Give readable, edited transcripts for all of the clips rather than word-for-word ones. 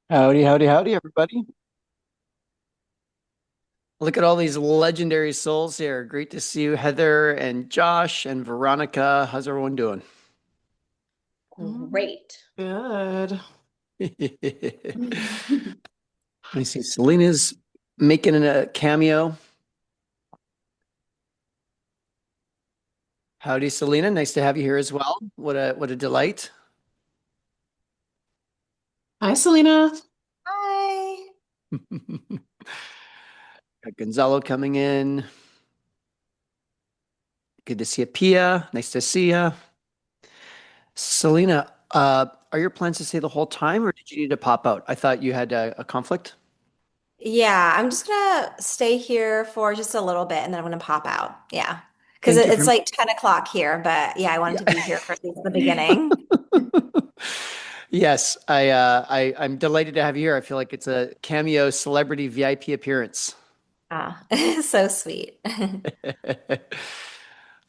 Howdy, howdy, howdy, everybody. Look at all these legendary souls here. Great to see you, Heather and Josh and Veronica. How's everyone doing? Mm, Great. Good. I see Selena's making a cameo. Howdy, Selena. Nice to have you here as well. What a delight. Hi, Selena. Hi. Got Gonzalo coming in. Good to see you, Pia. Nice to see you. Selena, are your plans to stay the whole time or did you need to pop out? I thought you had a conflict. Yeah, I'm just gonna stay here for just a little bit and then I'm gonna pop out. Yeah. Because Thank you it's for. like 10 o'clock here, but yeah, I wanted Yeah. to be here for at least the beginning. Yes, I'm delighted to have you here. I feel like it's a cameo celebrity VIP appearance. Ah, so sweet. I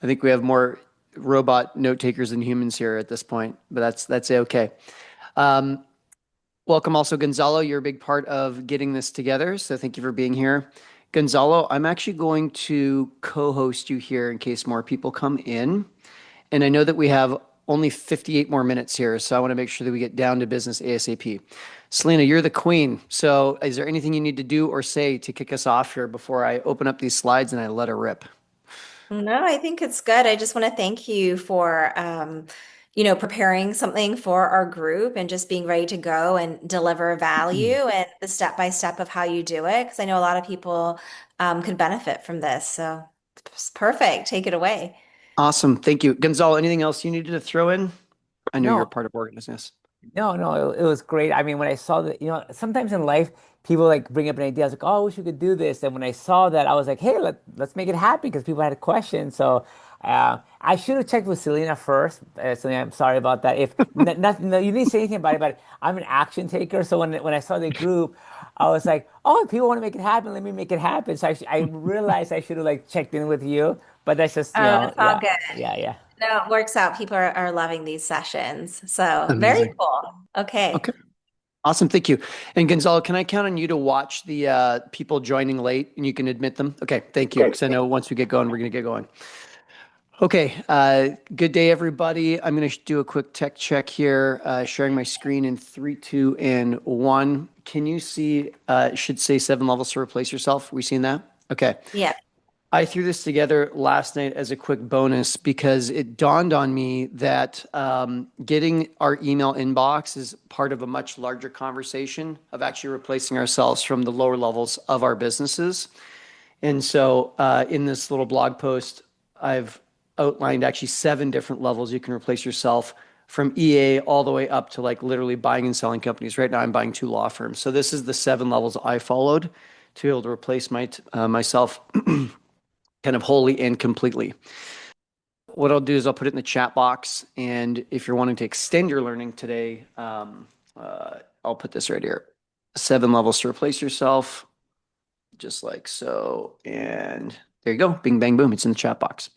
think we have more robot note takers than humans here at this point, but that's okay. Um, Welcome also, Gonzalo. You're a big part of getting this together, so thank you for being here. Gonzalo, I'm actually going to co-host you here in case more people come in. And I know that we have only 58 more minutes here, so I want to make sure that we get down to business ASAP. Selena, you're the queen. So is there anything you need to do or say to kick us off here before I open up these slides and I let her rip? No, I think it's good. I just want to thank you for preparing something for our group and just being ready to go and deliver value and the step by step of how you do it. Because I know a lot of people could benefit from this. So it's perfect. Take it away. Awesome. Thank you. Gonzalo, anything else you needed to throw in? I know you're No, part of organizing this. no, it was great. I mean, when I saw that, sometimes in life, people like bring up an idea. I was like, oh, I wish we could do this. And when I saw that, I was like, hey, let's make it happen because people had a question. So I should have checked with Selena first. Selena, I'm sorry about that. If nothing, no, you didn't say anything about it, but I'm an action taker. So when I saw the group, I was like, oh, if people want to make it happen, let me make it happen. So I realized I should have like checked in with you. But that's just, Oh, it's all yeah, good. yeah. No, it works out. People are loving these sessions. So very Amazing. cool. Okay. Okay. Awesome. Thank you. And Gonzalo, can I count on you to watch the people joining late and you can admit them? Okay. Thank you. Because I know once we get going, we're going to get going. Okay, good day, everybody. I'm going to do a quick tech check here, sharing my screen in three, two, and one. Can you see, it should say 7 levels to replace yourself? We seen that? Okay. Yeah. I threw this together last night as a quick bonus because it dawned on me that getting our email inbox is part of a much larger conversation of actually replacing ourselves from the lower levels of our businesses. And so in this little blog post, I've outlined actually 7 different levels you can replace yourself from EA all the way up to like literally buying and selling companies. Right now, I'm buying 2 law firms. So this is the 7 levels I followed to be able to replace myself kind of wholly and completely. What I'll do is I'll put it in the chat box. And if you're wanting to extend your learning today, I'll put this right here. 7 levels to replace yourself, just like so. And there you go. Bing, bang, boom. It's in the chat box.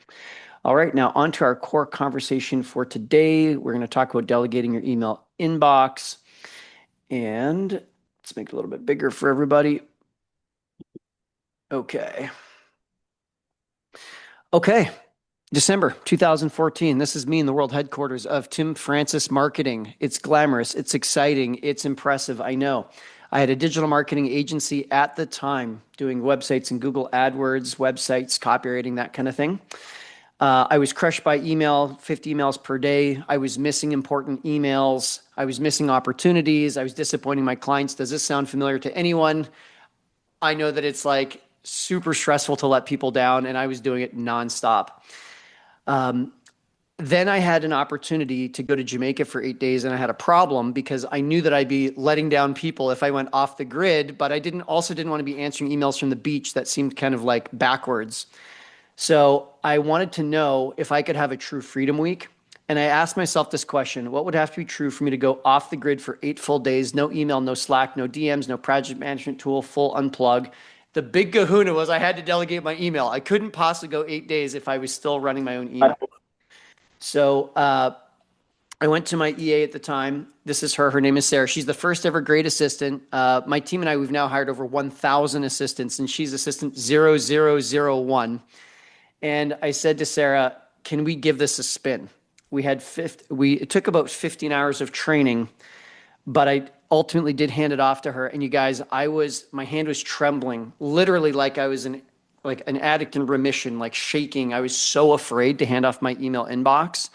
All right, now on to our core conversation for today. We're going to talk about delegating your email inbox. And let's make it a little bit bigger for everybody. Okay. Okay. December 2014. This is me in the world headquarters of Tim Francis Marketing. It's glamorous, it's exciting, it's impressive. I know. I had a digital marketing agency at the time doing websites and Google AdWords, websites, copywriting, that kind of thing. I was crushed by email, 50 emails per day. I was missing important emails. I was missing opportunities. I was disappointing my clients. Does this sound familiar to anyone? I know that it's like super stressful to let people down, and I was doing it nonstop. Then I had an opportunity to go to Jamaica for 8 days, and I had a problem because I knew that I'd be letting down people if I went off the grid, but I didn't want to be answering emails from the beach that seemed kind of like backwards. So I wanted to know if I could have a true freedom week. And I asked myself this question: what would have to be true for me to go off the grid for 8 full days? No email, no Slack, no DMs, no project management tool, full unplug. The big kahuna was I had to delegate my email. I couldn't possibly go 8 days if I was still running my own email. So I went to my EA at the time. This is her. Her name is Sarah. She's the first ever grade assistant. My team and I, we've now hired over 1,000 assistants, and she's assistant 0001. And I said to Sarah, can we give this a spin? It took about 15 hours of training, but I ultimately did hand it off to her. And you guys, my hand was trembling, literally like I was like an addict in remission, like shaking. I was so afraid to hand off my email inbox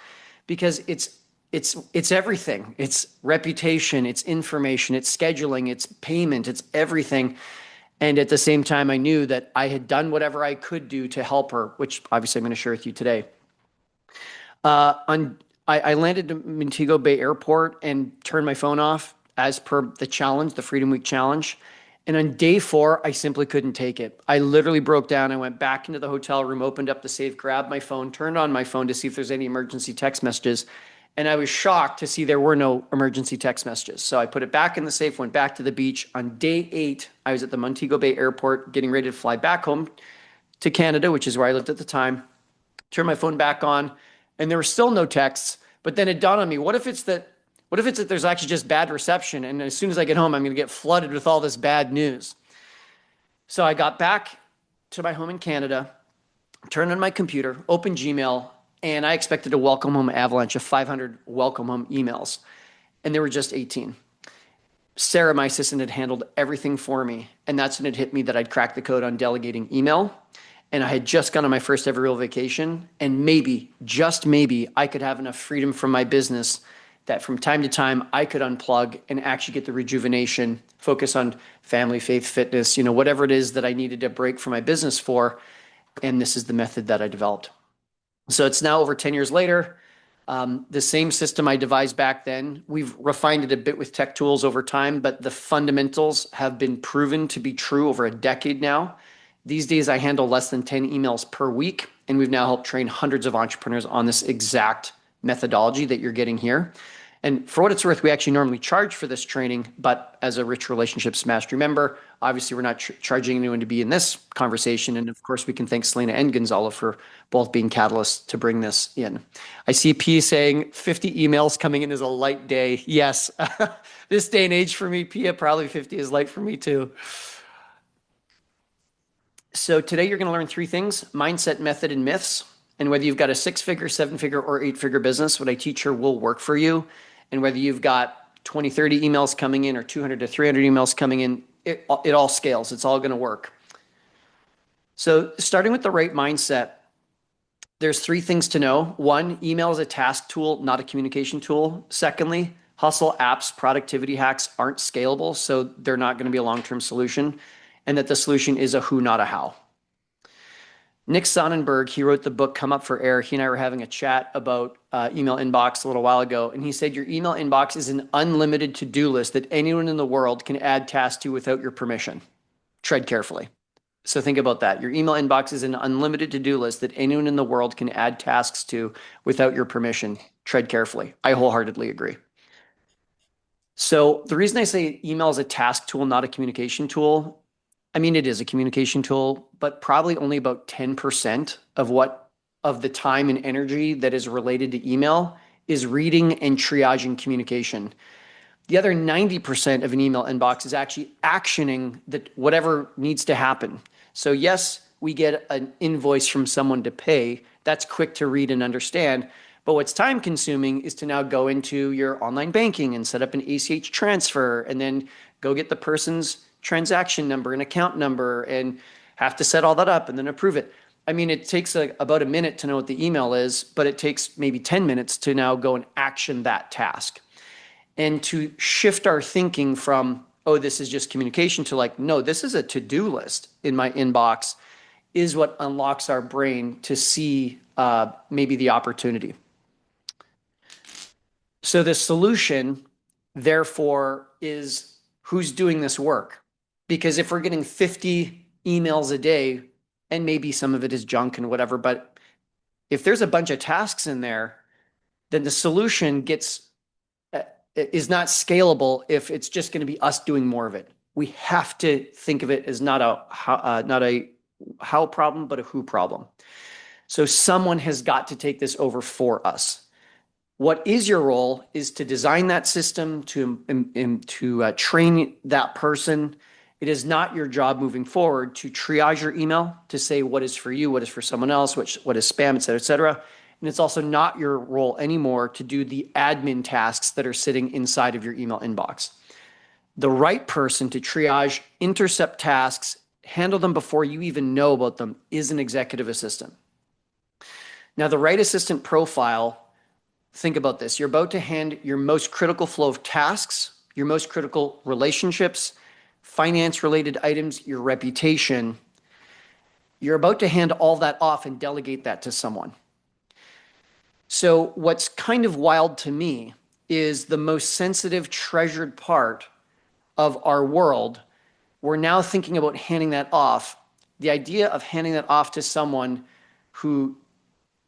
because it's everything. It's reputation, it's information, it's scheduling, it's payment, it's everything. And at the same time, I knew that I had done whatever I could do to help her, which obviously I'm going to share with you today. I landed at Montego Bay Airport and turned my phone off as per the challenge, the Freedom Week challenge. And on day 4, I simply couldn't take it. I literally broke down. I went back into the hotel room, opened up the safe, grabbed my phone, turned on my phone to see if there's any emergency text messages. And I was shocked to see there were no emergency text messages. So I put it back in the safe, went back to the beach. On day 8, I was at the Montego Bay Airport getting ready to fly back home to Canada, which is where I lived at the time. Turned my phone back on, and there were still no texts. But then it dawned on me, what if it's that there's actually just bad reception, and as soon as I get home, I'm going to get flooded with all this bad news. So I got back to my home in Canada, turned on my computer, opened Gmail, and I expected a welcome home avalanche of 500 welcome home emails, and there were just 18. Sarah, my assistant, had handled everything for me, and that's when it hit me that I'd cracked the code on delegating email, and I had just gone on my first ever real vacation, and maybe, just maybe, I could have enough freedom from my business that from time to time I could unplug and actually get the rejuvenation, focus on family, faith, fitness, whatever it is that I needed to break from my business for. And this is the method that I developed. So it's now over 10 years later. The same system I devised back then, we've refined it a bit with tech tools over time, but the fundamentals have been proven to be true over a decade now. These days, I handle less than 10 emails per week, and we've now helped train hundreds of entrepreneurs on this exact methodology that you're getting here. And for what it's worth, we actually normally charge for this training, but as a Rich Relationships Mastery member, obviously we're not charging anyone to be in this conversation. And of course, we can thank Selena and Gonzalo for both being catalysts to bring this in. I see P saying 50 emails coming in is a light day. Yes, this day and age for me, Pia, probably 50 is light for me too. So today you're going to learn 3 things: mindset, method, and myths. And whether you've got a 6-figure, 7-figure, or 8-figure business, what I teach here will work for you. And whether you've got 20, 30 emails coming in or 200 to 300 emails coming in, it all scales. It's all going to work. So starting with the right mindset, there's 3 things to know. 1, email is a task tool, not a communication tool. Secondly, hustle apps, productivity hacks aren't scalable, so they're not going to be a long-term solution. And that the solution is a who, not a how. Nick Sonnenberg, he wrote the book Come Up for Air. He and I were having a chat about email inbox a little while ago, and he said your email inbox is an unlimited to-do list that anyone in the world can add tasks to without your permission. Tread carefully. So think about that. Your email inbox is an unlimited to-do list that anyone in the world can add tasks to without your permission. Tread carefully. I wholeheartedly agree. So the reason I say email is a task tool, not a communication tool, I mean, it is a communication tool, but probably only about 10% of the time and energy that is related to email is reading and triaging communication. The other 90% of an email inbox is actually actioning whatever needs to happen. So yes, we get an invoice from someone to pay. That's quick to read and understand. But what's time consuming is to now go into your online banking and set up an ACH transfer and then go get the person's transaction number and account number and have to set all that up and then approve it. I mean, it takes about a minute to know what the email is, but it takes maybe 10 minutes to now go and action that task. And to shift our thinking from, oh, this is just communication to like, no, this is a to-do list in my inbox is what unlocks our brain to see maybe the opportunity. So the solution, therefore, is who's doing this work. Because if we're getting 50 emails a day, and maybe some of it is junk and whatever, but if there's a bunch of tasks in there, then the solution is not scalable if it's just going to be us doing more of it. We have to think of it as not a how problem, but a who problem. So someone has got to take this over for us. What is your role is to design that system, to train that person. It is not your job moving forward to triage your email, to say what is for you, what is for someone else, what is spam, et cetera, et cetera. And it's also not your role anymore to do the admin tasks that are sitting inside of your email inbox. The right person to triage, intercept tasks, handle them before you even know about them is an executive assistant. Now, the right assistant profile, think about this. You're about to hand your most critical flow of tasks, your most critical relationships, finance related items, your reputation. You're about to hand all that off and delegate that to someone. So, what's kind of wild to me is the most sensitive, treasured part of our world. We're now thinking about handing that off. The idea of handing that off to someone who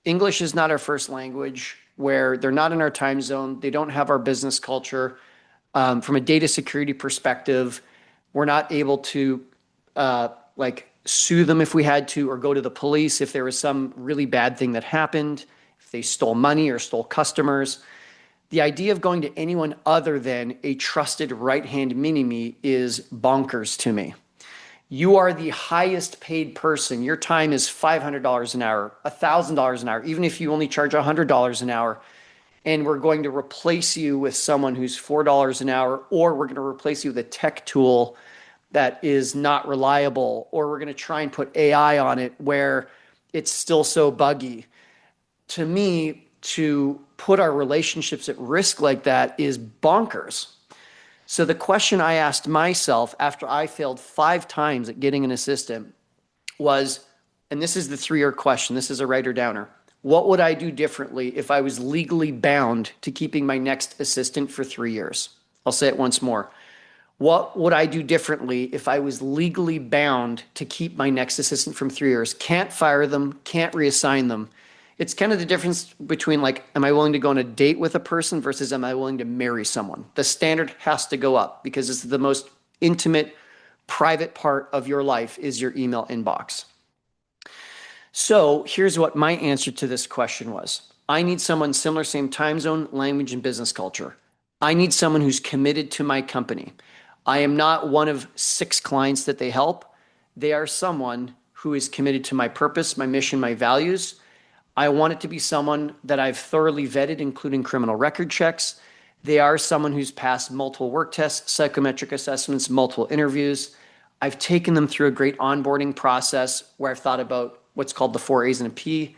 English is not our first language, where they're not in our time zone, they don't have our business culture. From a data security perspective, we're not able to sue them if we had to, or go to the police if there was some really bad thing that happened, if they stole money or stole customers. The idea of going to anyone other than a trusted right-hand mini-me is bonkers to me. You are the highest paid person. Your time is $500 an hour, $1,000 an hour, even if you only charge $100 an hour. And we're going to replace you with someone who's $4 an hour, or we're going to replace you with a tech tool that is not reliable, or we're going to try and put AI on it where it's still so buggy. To me, to put our relationships at risk like that is bonkers. So the question I asked myself after I failed 5 times at getting an assistant was, and this is the 3-year question, this is a writer downer. What would I do differently if I was legally bound to keeping my next assistant for 3 years? I'll say it once more. What would I do differently if I was legally bound to keep my next assistant from 3 years? Can't fire them, can't reassign them. It's kind of the difference between am I willing to go on a date with a person versus am I willing to marry someone? The standard has to go up because it's the most intimate, private part of your life is your email inbox. So here's what my answer to this question was. I need someone similar, same time zone, language, and business culture. I need someone who's committed to my company. I am not one of 6 clients that they help. They are someone who is committed to my purpose, my mission, my values. I want it to be someone that I've thoroughly vetted, including criminal record checks. They are someone who's passed multiple work tests, psychometric assessments, multiple interviews. I've taken them through a great onboarding process where I've thought about what's called the 4 A's and a P,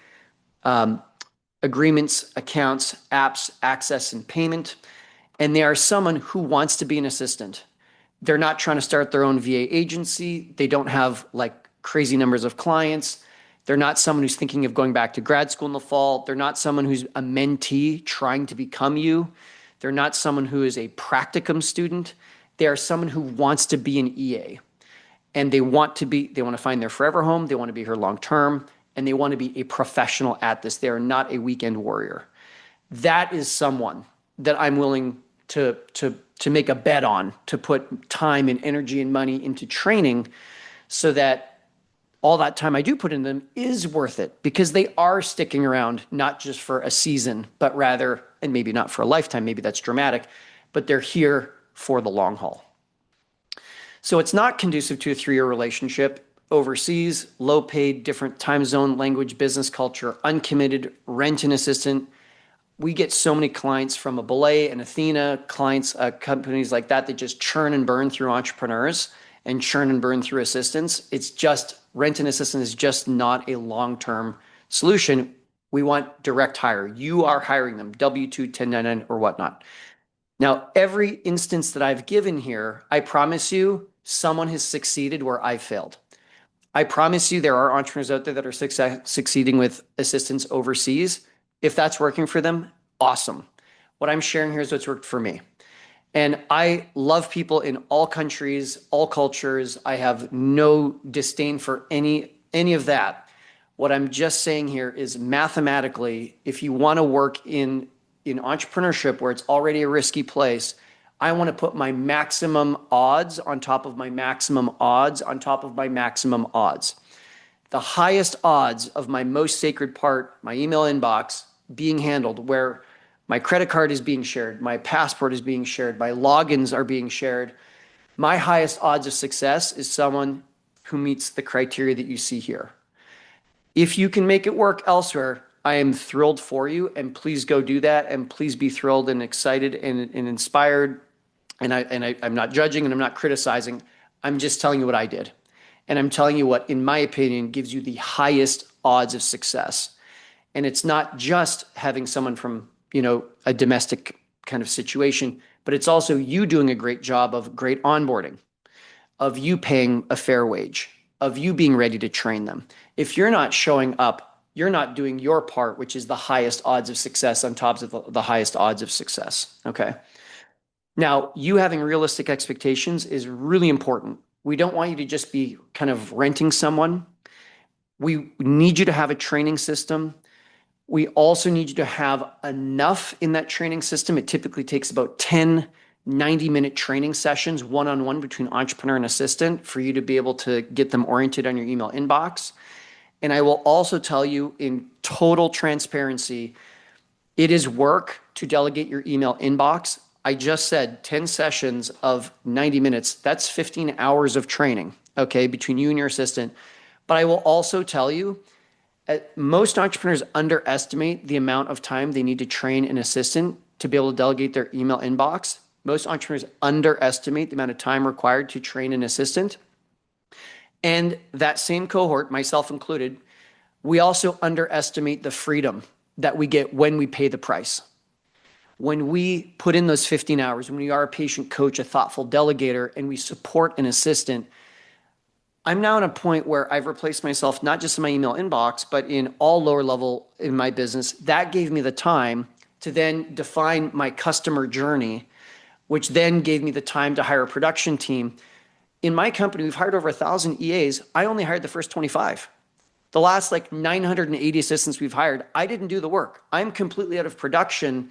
agreements, accounts, apps, access, and payment. And they are someone who wants to be an assistant. They're not trying to start their own VA agency. They don't have crazy numbers of clients. They're not someone who's thinking of going back to grad school in the fall. They're not someone who's a mentee trying to become you. They're not someone who is a practicum student. They are someone who wants to be an EA. And they want to find their forever home. They want to be here long term. And they want to be a professional at this. They are not a weekend warrior. That is someone that I'm willing to make a bet on, to put time and energy and money into training so that all that time I do put in them is worth it because they are sticking around, not just for a season, but rather, and maybe not for a lifetime, maybe that's dramatic, but they're here for the long haul. So it's not conducive to a 3-year relationship. Overseas, low paid, different time zone, language, business culture, uncommitted, rent an assistant. We get so many clients from a Belay and Athena, clients, companies like that just churn and burn through entrepreneurs and churn and burn through assistants. It's just rent an assistant is just not a long-term solution. We want direct hire. You are hiring them, W-2, 1099, or whatnot. Now, every instance that I've given here, I promise you, someone has succeeded where I failed. I promise you there are entrepreneurs out there that are succeeding with assistants overseas. If that's working for them, awesome. What I'm sharing here is what's worked for me. And I love people in all countries, all cultures. I have no disdain for any of that. What I'm just saying here is mathematically, if you want to work in entrepreneurship where it's already a risky place, I want to put my maximum odds on top of my maximum odds on top of my maximum odds. The highest odds of my most sacred part, my email inbox, being handled where My credit card is being shared. My passport is being shared. My logins are being shared. My highest odds of success is someone who meets the criteria that you see here. If you can make it work elsewhere, I am thrilled for you, and please go do that, and please be thrilled and excited and inspired. I'm not judging and I'm not criticizing. I'm just telling you what I did. And I'm telling you what, in my opinion, gives you the highest odds of success. And it's not just having someone from, a domestic kind of situation, but it's also you doing a great job of great onboarding, of you paying a fair wage, of you being ready to train them. If you're not showing up, you're not doing your part, which is the highest odds of success on top of the highest odds of success. Okay. Now, you having realistic expectations is really important. We don't want you to just be kind of renting someone. We need you to have a training system. We also need you to have enough in that training system. It typically takes about 10 90-minute training sessions, one-on-one between entrepreneur and assistant, for you to be able to get them oriented on your email inbox. And I will also tell you, in total transparency, it is work to delegate your email inbox. I just said 10 sessions of 90 minutes. That's 15 hours of training, okay, between you and your assistant. But I will also tell you, most entrepreneurs underestimate the amount of time they need to train an assistant to be able to delegate their email inbox. Most entrepreneurs underestimate the amount of time required to train an assistant. And that same cohort, myself included, we also underestimate the freedom that we get when we pay the price. When we put in those 15 hours, when we are a patient coach, a thoughtful delegator, and we support an assistant, I'm now at a point where I've replaced myself, not just in my email inbox, but in all lower level in my business. That gave me the time to then define my customer journey, which then gave me the time to hire a production team. In my company, we've hired over 1,000 EAs. I only hired the first 25. The last 980 assistants we've hired, I didn't do the work. I'm completely out of production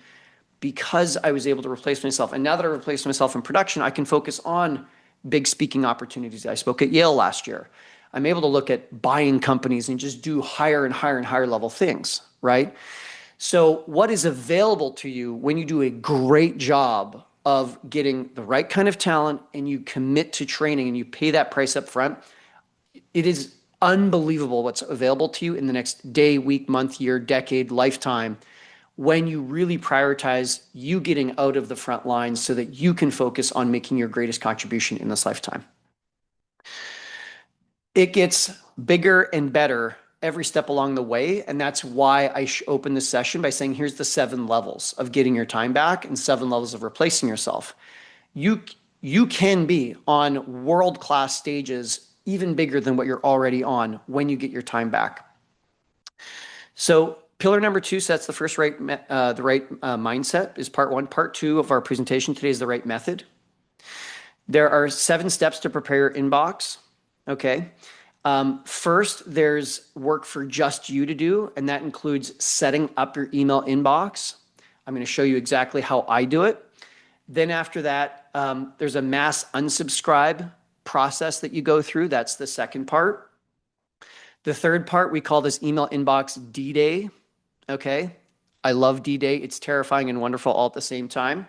because I was able to replace myself. And now that I replaced myself in production, I can focus on big speaking opportunities. I spoke at Yale last year. I'm able to look at buying companies and just do higher and higher and higher level things, right? So what is available to you when you do a great job of getting the right kind of talent and you commit to training and you pay that price up front, it is unbelievable what's available to you in the next day, week, month, year, decade, lifetime, when you really prioritize you getting out of the front lines so that you can focus on making your greatest contribution in this lifetime. It gets bigger and better every step along the way. And that's why I opened this session by saying, here's the 7 levels of getting your time back and 7 levels of replacing yourself. You can be on world-class stages, even bigger than what you're already on, when you get your time back. So pillar number 2 sets the first mindset is part 1. Part 2 of our presentation today is the right method. There are 7 steps to prepare your inbox. Okay. First, there's work for just you to do, and that includes setting up your email inbox. I'm going to show you exactly how I do it. Then after that, there's a mass unsubscribe process that you go through. That's the second part. The third part, we call this email inbox D-Day. Okay. I love D-Day. It's terrifying and wonderful all at the same time.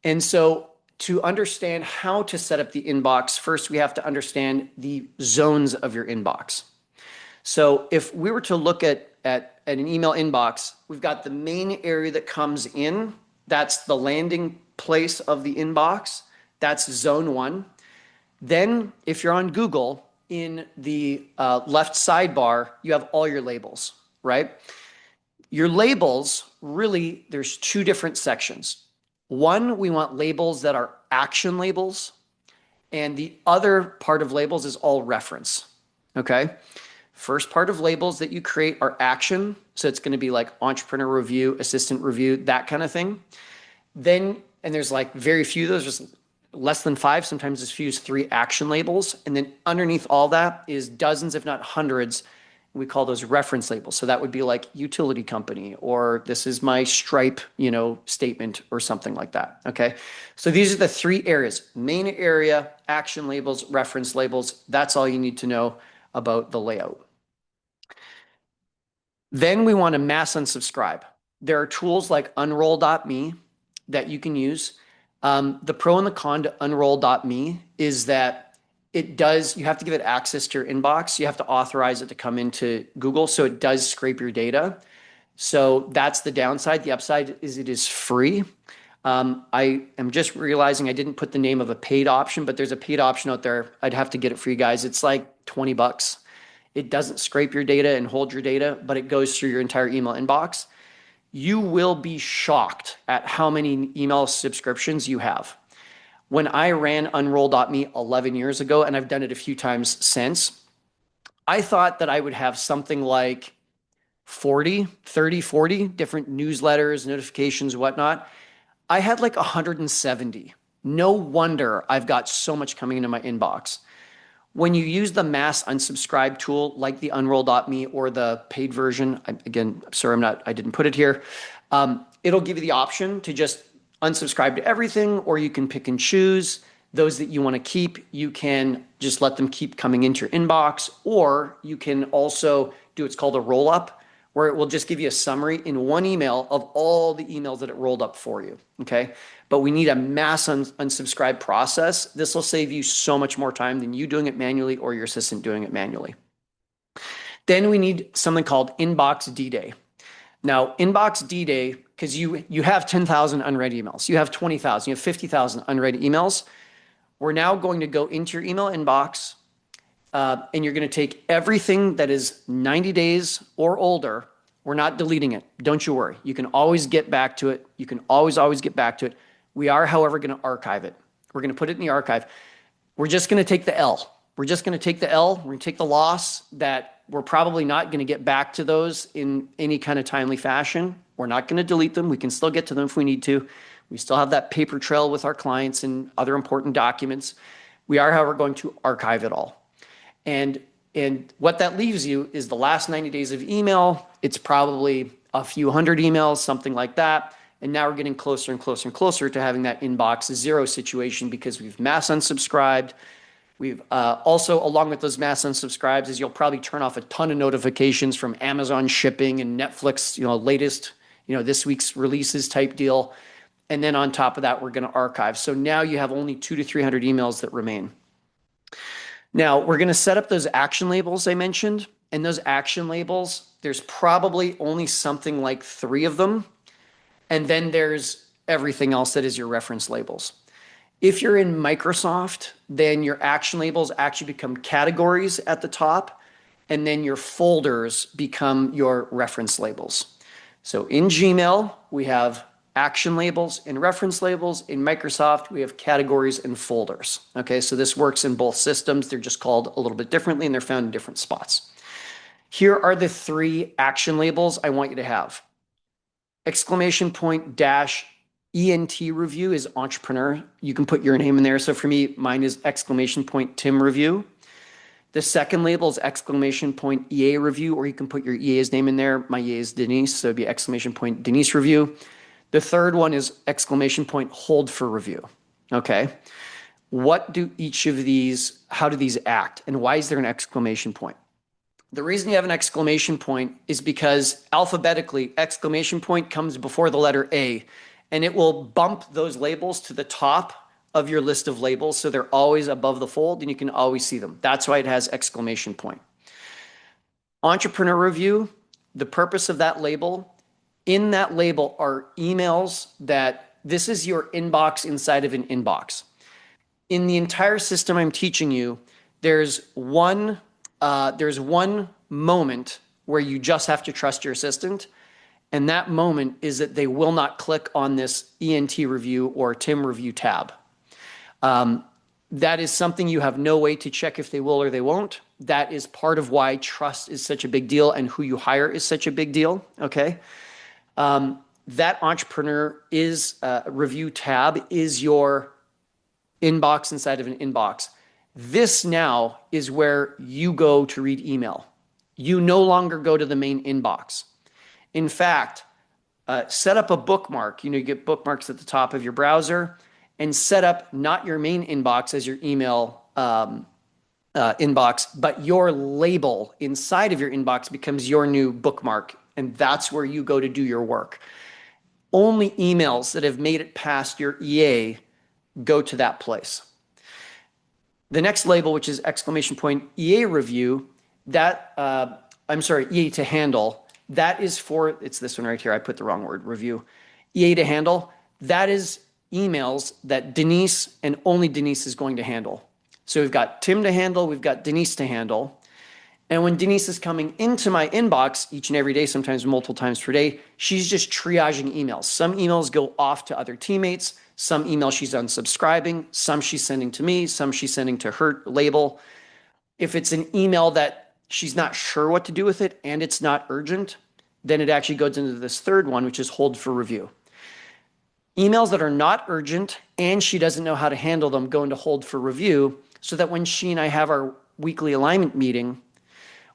And so to understand how to set up the inbox, first we have to understand the zones of your inbox. So if we were to look at an email inbox, we've got the main area that comes in. That's the landing place of the inbox. That's zone 1. Then if you're on Google, in the left sidebar, you have all your labels, right? Your labels, really, there's 2 different sections. One, we want labels that are action labels, and the other part of labels is all reference, okay? First part of labels that you create are action, so it's gonna be like entrepreneur review, assistant review, that kind of thing. Then, and there's very few of those, just less than 5, sometimes as few as 3 action labels. And then underneath all that is dozens, if not hundreds, we call those reference labels. So that would be like utility company, or this is my Stripe, statement or something like that. Okay. So these are the 3 areas: main area, action labels, reference labels. That's all you need to know about the layout. Then we want to mass unsubscribe. there are tools like unroll.me that you can use. The pro and the con to unroll.me is that you have to give it access to your inbox. You have to authorize it to come into Google. So it does scrape your data. So that's the downside. The upside is it is free. I am just realizing I didn't put the name of a paid option, but there's a paid option out there. I'd have to get it for you guys. It's like 20 bucks. It doesn't scrape your data and hold your data, but it goes through your entire email inbox. You will be shocked at how many email subscriptions you have. When I ran unroll.me 11 years ago, and I've done it a few times since, I thought that I would have something like 40 different newsletters, notifications, whatnot. I had like 170. No wonder I've got so much coming into my inbox. When you use the mass unsubscribe tool, like the unroll.me or the paid version, again, sorry, I didn't put it here. It'll give you the option to just unsubscribe to everything, or you can pick and choose those that you want to keep. You can just let them keep coming into your inbox, or you can also do what's called a roll up, where it will just give you a summary in one email of all the emails that it rolled up for you. Okay. But we need a mass unsubscribe process. This will save you so much more time than you doing it manually or your assistant doing it manually. Then we need something called Inbox D-Day. Now, Inbox D-Day, because you have 10,000 unread emails, you have 20,000, you have 50,000 unread emails. We're now going to go into your email inbox, and you're going to take everything that is 90 days or older. We're not deleting it. Don't you worry. You can always get back to it. You can always get back to it. We are, however, going to archive it. We're going to put it in the archive. We're just going to take the L. We're just going to take the L. We're going to take the loss that we're probably not going to get back to those in any kind of timely fashion. We're not going to delete them. We can still get to them if we need to. We still have that paper trail with our clients and other important documents. We are, however, going to archive it all. And what that leaves you is the last 90 days of email. It's probably a few hundred emails, something like that. And now we're getting closer and closer and closer to having that inbox zero situation because we've mass unsubscribed. We've also, along with those mass unsubscribes, is you'll probably turn off a ton of notifications from Amazon shipping and Netflix, latest, this week's releases type deal. And then on top of that, we're going to archive. So now you have only 200 to 300 emails that remain. Now we're going to set up those action labels I mentioned. And those action labels, there's probably only something like 3 of them. And then there's everything else that is your reference labels. If you're in Microsoft, then your action labels actually become categories at the top, and then your folders become your reference labels. So in Gmail, we have action labels and reference labels. In Microsoft, we have categories and folders. Okay, so this works in both systems. They're just called a little bit differently, and they're found in different spots. Here are the 3 action labels I want you to have. Exclamation point dash ENT review is entrepreneur. You can put your name in there. So for me, mine is exclamation point Tim review. The second label is exclamation point EA review, or you can put your EA's name in there. My EA is Denise, so it'd be exclamation point Denise review. The third one is exclamation point hold for review. Okay. What do each of these, how do these act? And why is there an exclamation point? The reason you have an exclamation point is because alphabetically, exclamation point comes before the letter A, and it will bump those labels to the top of your list of labels, so they're always above the fold and you can always see them. That's why it has exclamation point. Entrepreneur review, the purpose of that label, in that label are emails that this is your inbox inside of an inbox. In the entire system I'm teaching you, there's one moment where you just have to trust your assistant. And that moment is that they will not click on this ENT review or Tim review tab. That is something you have no way to check if they will or they won't. That is part of why trust is such a big deal and who you hire is such a big deal. Okay. That entrepreneur is review tab is your inbox inside of an inbox. This now is where you go to read email. You no longer go to the main inbox. In fact, set up a bookmark. You get bookmarks at the top of your browser, and set up not your main inbox as your email inbox, but your label inside of your inbox becomes your new bookmark And that's where you go to do your work. Only emails that have made it past your EA go to that place. The next label, which is exclamation point EA review, EA to handle, that is for, it's this one right here. I put the wrong word, review. EA to handle, that is emails that Denise and only Denise is going to handle. So we've got Tim to handle, we've got Denise to handle. And when Denise is coming into my inbox each and every day, sometimes multiple times per day, she's just triaging emails. Some emails go off to other teammates. Some emails she's unsubscribing. Some she's sending to me. Some she's sending to her label. If it's an email that she's not sure what to do with it and it's not urgent, then it actually goes into this third one, which is hold for review. Emails that are not urgent and she doesn't know how to handle them go into hold for review, so that when she and I have our weekly alignment meeting,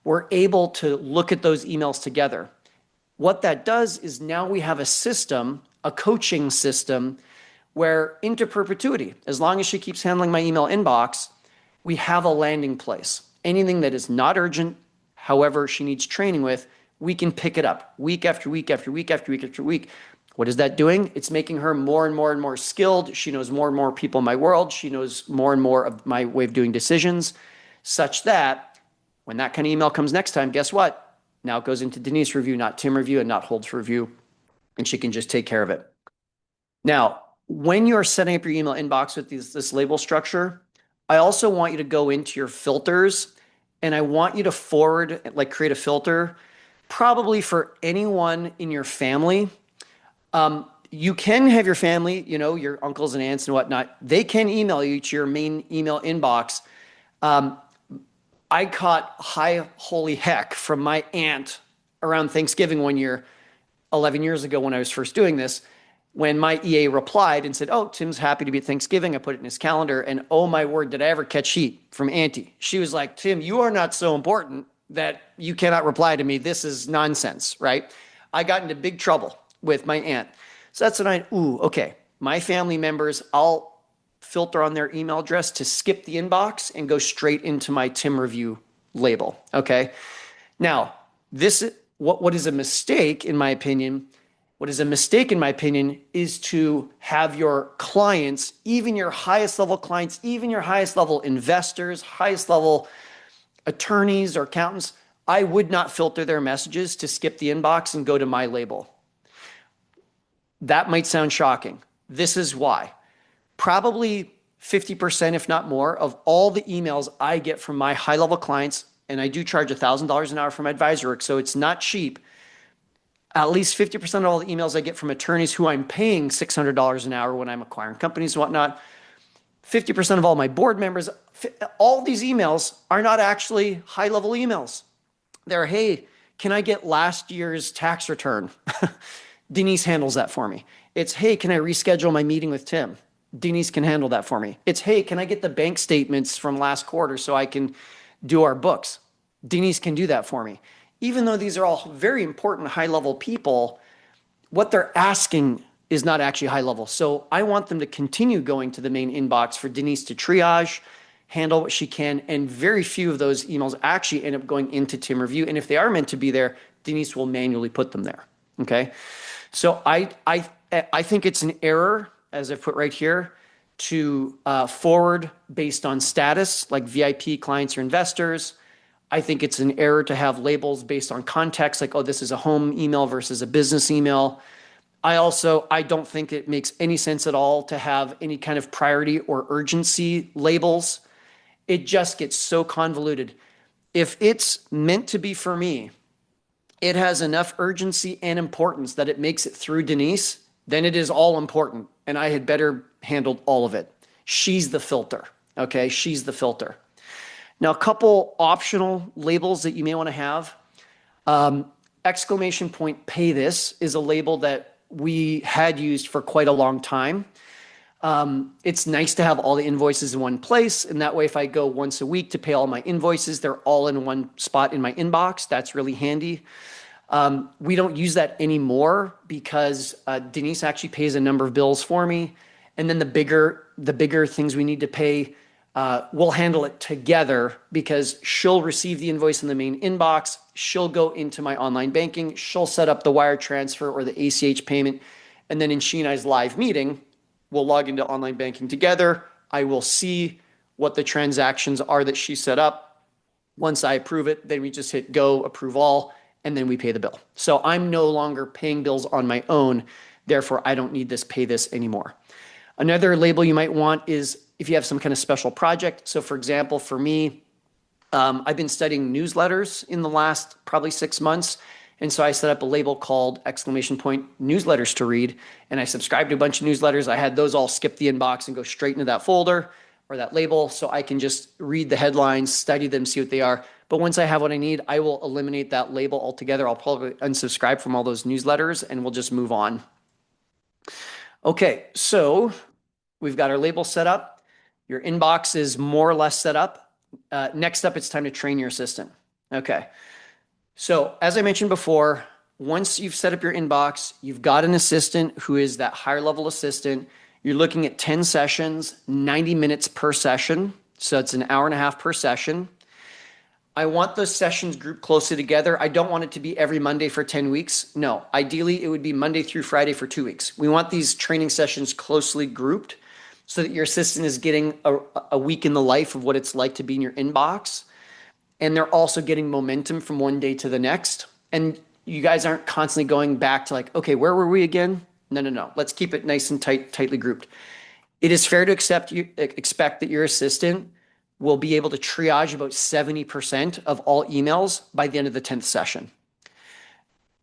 we're able to look at those emails together. What that does is now we have a system, a coaching system, where into perpetuity, as long as she keeps handling my email inbox, we have a landing place. Anything that is not urgent, however she needs training with, we can pick it up week after week after week after week after week. What is that doing? It's making her more and more and more skilled. She knows more and more people in my world. She knows more and more of my way of doing decisions, such that when that kind of email comes next time, guess what? Now it goes into Denise review, not Tim review, and not hold for review, and she can just take care of it. Now, when you're setting up your email inbox with this label structure, I also want you to go into your filters, and I want you to forward, like create a filter, probably for anyone in your family. You can have your family, your uncles and aunts and whatnot, they can email you to your main email inbox. I caught high holy heck from my aunt around Thanksgiving one year, 11 years ago when I was first doing this, when my EA replied and said, oh, Tim's happy to be at Thanksgiving. I put it in his calendar, and oh my word, did I ever catch heat from Auntie. She was like, Tim, you are not so important that you cannot reply to me. This is nonsense, right? I got into big trouble with my aunt. So that's when okay. My family members, I'll filter on their email address to skip the inbox and go straight into my Tim review label. Okay. Now, what is a mistake in my opinion? What is a mistake in my opinion is to have your clients, even your highest level clients, even your highest level investors, highest level attorneys or accountants, I would not filter their messages to skip the inbox and go to my label. That might sound shocking. This is why. Probably 50%, if not more, of all the emails I get from my high-level clients, and I do charge $1,000 an hour for my advisor work, so it's not cheap. At least 50% of all the emails I get from attorneys who I'm paying $600 an hour when I'm acquiring companies and whatnot, 50% of all my board members, all these emails are not actually high-level emails. They're, hey, can I get last year's tax return? Denise handles that for me. It's, hey, can I reschedule my meeting with Tim? Denise can handle that for me. It's, hey, can I get the bank statements from last quarter so I can do our books? Denise can do that for me. Even though these are all very important high-level people, what they're asking is not actually high level. So I want them to continue going to the main inbox for Denise to triage, handle what she can, and very few of those emails actually end up going into Tim review. And if they are meant to be there, Denise will manually put them there. Okay. So I think it's an error, as I've put right here, to forward based on status, like VIP clients or investors. I think it's an error to have labels based on context, like, oh, this is a home email versus a business email. I don't think it makes any sense at all to have any kind of priority or urgency labels. It just gets so convoluted. If it's meant to be for me, it has enough urgency and importance that it makes it through Denise, then it is all important. And I had better handled all of it. She's the filter. Okay. She's the filter. Now, a couple optional labels that you may want to have. Exclamation point pay this is a label that we had used for quite a long time. It's nice to have all the invoices in one place. And that way, if I go once a week to pay all my invoices, they're all in one spot in my inbox. That's really handy. We don't use that anymore because Denise actually pays a number of bills for me. And then the bigger things we need to pay, we'll handle it together because she'll receive the invoice in the main inbox. She'll go into my online banking. She'll set up the wire transfer or the ACH payment. And then in she and I's live meeting, we'll log into online banking together. I will see what the transactions are that she set up. Once I approve it, then we just hit go, approve all, and then we pay the bill. So I'm no longer paying bills on my own. Therefore, I don't need this pay this anymore. Another label you might want is if you have some kind of special project. So for example, for me, I've been studying newsletters in the last probably 6 months. And so I set up a label called exclamation point newsletters to read. And I subscribed to a bunch of newsletters. I had those all skip the inbox and go straight into that folder or that label. So I can just read the headlines, study them, see what they are. But once I have what I need, I will eliminate that label altogether. I'll probably unsubscribe from all those newsletters and we'll just move on. Okay, so we've got our label set up. Your inbox is more or less set up. Next up, it's time to train your assistant. Okay, so as I mentioned before, once you've set up your inbox, you've got an assistant who is that higher level assistant. You're looking at 10 sessions, 90 minutes per session. So it's an hour and a half per session. I want those sessions grouped closely together. I don't want it to be every Monday for 10 weeks. No, ideally it would be Monday through Friday for 2 weeks. We want these training sessions closely grouped so that your assistant is getting a week in the life of what it's like to be in your inbox. And they're also getting momentum from one day to the next. And you guys aren't constantly going back to like, okay, where were we again? No. Let's keep it nice and tightly grouped. It is fair to expect that your assistant will be able to triage about 70% of all emails by the end of the 10th session.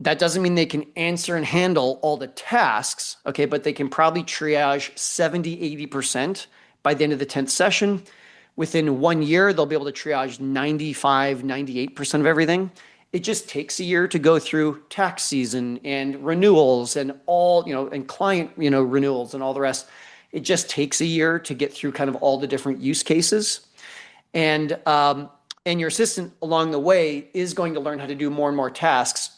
That doesn't mean they can answer and handle all the tasks, okay, but they can probably triage 70, 80% by the end of the 10th session. Within 1 year, they'll be able to triage 95, 98% of everything. It just takes a year to go through tax season and renewals and all, and client, renewals and all the rest. It just takes a year to get through kind of all the different use cases. And your assistant along the way is going to learn how to do more and more tasks.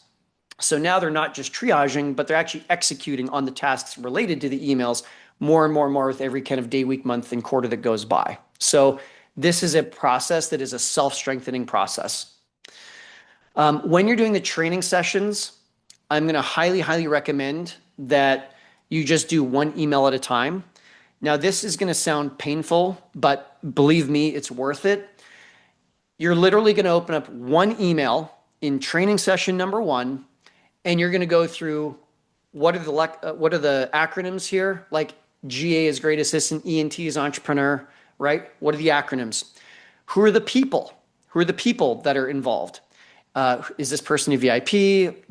So now they're not just triaging, but they're actually executing on the tasks related to the emails more and more and more with every kind of day, week, month, and quarter that goes by. So this is a process that is a self-strengthening process. When you're doing the training sessions, I'm going to highly, highly recommend that you just do one email at a time. Now, this is going to sound painful, but believe me, it's worth it. You're literally going to open up one email in training session number 1, and you're going to go through what are the acronyms here? Like GA is great assistant, ENT is entrepreneur, right? What are the acronyms? Who are the people? Who are the people that are involved? Is this person a VIP?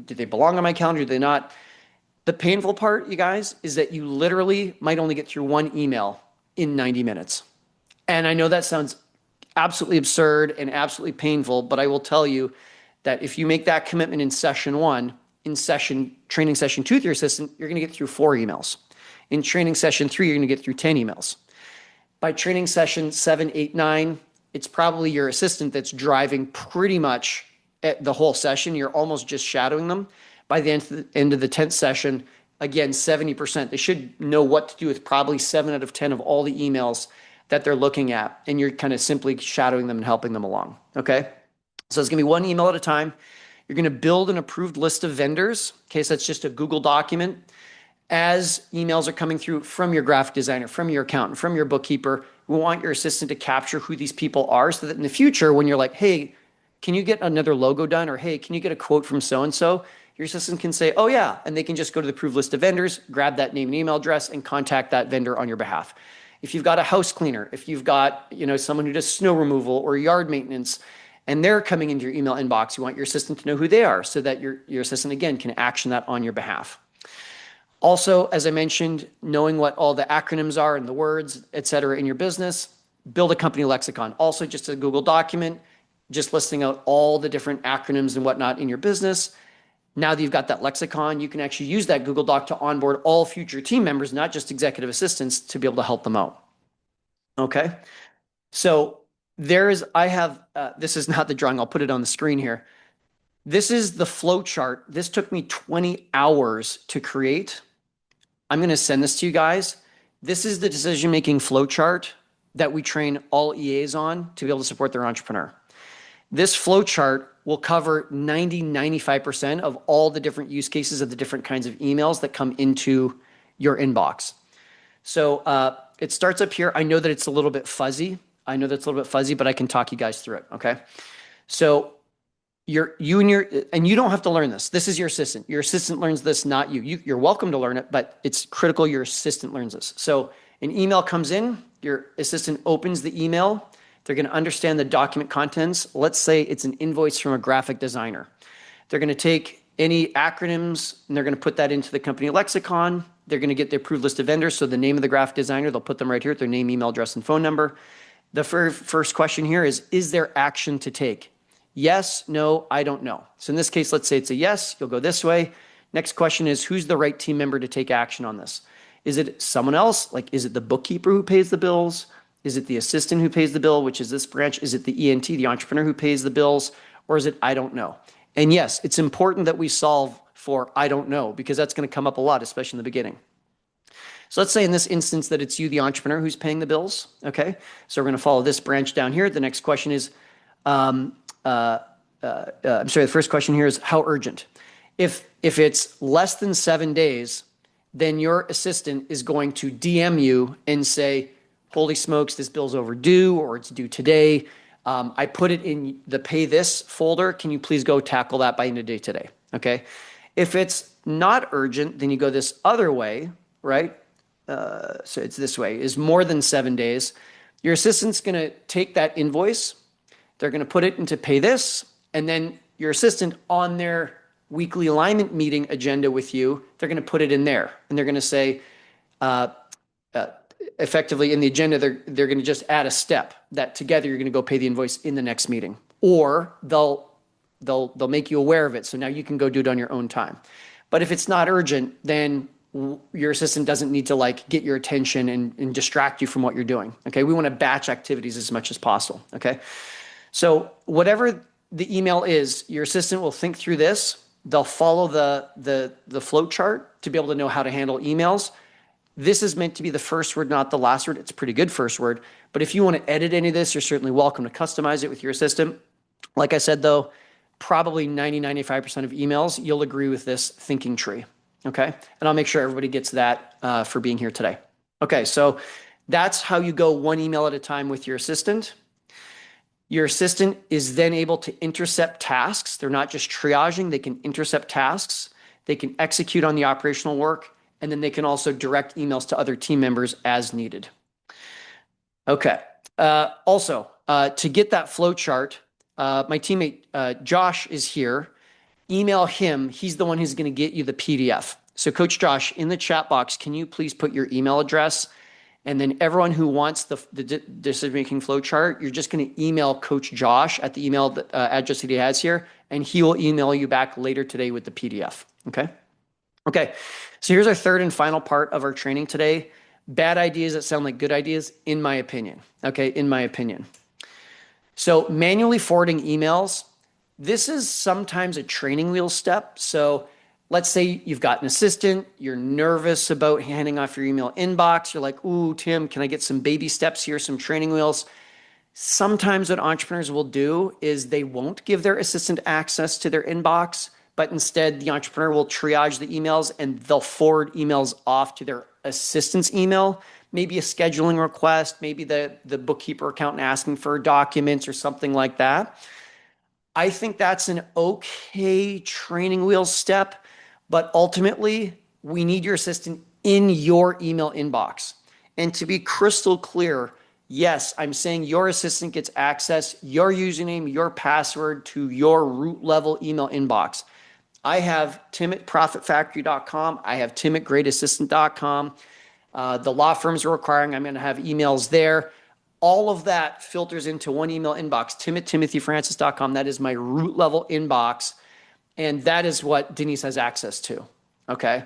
Do they belong on my calendar? Do they not? The painful part, you guys, is that you literally might only get through one email in 90 minutes. And I know that sounds absolutely absurd and absolutely painful, but I will tell you that if you make that commitment in session 1, in training session 2 with your assistant, you're going to get through 4 emails. In training session 3, you're going to get through 10 emails. By training session 7, 8, 9, it's probably your assistant that's driving pretty much the whole session. You're almost just shadowing them. By the end of the 10th session, again, 70%. They should know what to do with probably 7 out of 10 of all the emails that they're looking at. And you're kind of simply shadowing them and helping them along. Okay. So it's going to be one email at a time. You're going to build an approved list of vendors. Okay. So that's just a Google document. As emails are coming through from your graphic designer, from your accountant, from your bookkeeper, we want your assistant to capture who these people are so that in the future, when you're like, hey, can you get another logo done? Or hey, can you get a quote from so-and-so? Your assistant can say, oh yeah, and they can just go to the approved list of vendors, grab that name and email address, and contact that vendor on your behalf. If you've got a house cleaner, if you've got someone who does snow removal or yard maintenance, and they're coming into your email inbox, you want your assistant to know who they are so that your assistant, again, can action that on your behalf. Also, as I mentioned, knowing what all the acronyms are and the words, et cetera, in your business, build a company lexicon. Also, just a Google document, just listing out all the different acronyms and whatnot in your business. Now that you've got that lexicon, you can actually use that Google Doc to onboard all future team members, not just executive assistants, to be able to help them out. Okay. So this is not the drawing. I'll put it on the screen here. This is the flow chart. This took me 20 hours to create. I'm going to send this to you guys. This is the decision-making flow chart that we train all EAs on to be able to support their entrepreneur. This flow chart will cover 95% of all the different use cases of the different kinds of emails that come into your inbox. So it starts up here. I know that it's a little bit fuzzy. But I can talk you guys through it, okay? So you don't have to learn this. This is your assistant. Your assistant learns this, not you. You're welcome to learn it, but it's critical your assistant learns this. So an email comes in, your assistant opens the email. They're going to understand the document contents. Let's say it's an invoice from a graphic designer. They're going to take any acronyms and they're going to put that into the company lexicon. They're going to get the approved list of vendors. So the name of the graphic designer, they'll put them right here, their name, email address, and phone number. The first question here is there action to take? Yes, no, I don't know. So in this case, let's say it's a yes, you'll go this way. Next question is, who's the right team member to take action on this? Is it someone else? Like, is it the bookkeeper who pays the bills? Is it the assistant who pays the bill, which is this branch? Is it the ENT, the entrepreneur who pays the bills? Or is it I don't know? And yes, it's important that we solve for I don't know, because that's going to come up a lot, especially in the beginning. So let's say in this instance that it's you, the entrepreneur, who's paying the bills, okay? So we're going to follow this branch down here. The next question is, the first question here is how urgent? If it's less than 7 days, then your assistant is going to DM you and say, holy smokes, this bill's overdue or it's due today. I put it in the pay this folder. Can you please go tackle that by end of day today? Okay. If it's not urgent, then you go this other way, right? So it's this way, is more than 7 days. Your assistant's going to take that invoice. They're going to put it into pay this. And then your assistant on their weekly alignment meeting agenda with you, they're going to put it in there. And they're going to say, effectively in the agenda, they're going to just add a step that together you're going to go pay the invoice in the next meeting, or they'll make you aware of it. So now you can go do it on your own time. But if it's not urgent, then your assistant doesn't need to like get your attention and distract you from what you're doing. Okay. We want to batch activities as much as possible. Okay. So whatever the email is, your assistant will think through this. They'll follow the flow chart to be able to know how to handle emails. This is meant to be the first word, not the last word. It's a pretty good first word. But if you want to edit any of this, you're certainly welcome to customize it with your assistant. Like I said, though, probably 95% of emails, you'll agree with this thinking tree. Okay. And I'll make sure everybody gets that for being here today. Okay. So that's how you go one email at a time with your assistant. Your assistant is then able to intercept tasks. They're not just triaging. They can intercept tasks. They can execute on the operational work. And then they can also direct emails to other team members as needed. Okay. Also, to get that flow chart, my teammate Josh is here. Email him. He's the one who's going to get you the PDF. So Coach Josh, in the chat box, can you please put your email address? And then everyone who wants the decision-making flow chart, you're just going to email Coach Josh at the email address that he has here, and he will email you back later today with the PDF. Okay? Okay. So here's our third and final part of our training today. Bad ideas that sound like good ideas, in my opinion. Okay? In my opinion. So manually forwarding emails, this is sometimes a training wheel step. So let's say you've got an assistant, you're nervous about handing off your email inbox. You're like, ooh, Tim, can I get some baby steps here, some training wheels? Sometimes what entrepreneurs will do is they won't give their assistant access to their inbox, but instead the entrepreneur will triage the emails and they'll forward emails off to their assistant's email. Maybe a scheduling request, maybe the bookkeeper accountant asking for documents or something like that. I think that's an okay training wheel step, but ultimately we need your assistant in your email inbox. And to be crystal clear, yes, I'm saying your assistant gets access, your username, your password to your root level email inbox. I have Tim at profitfactory.com. I have Tim at greatassistant.com. The law firms are requiring I'm going to have emails there. All of that filters into one email inbox, Tim at timothyfrancis.com. That is my root level inbox. And that is what Denise has access to. Okay.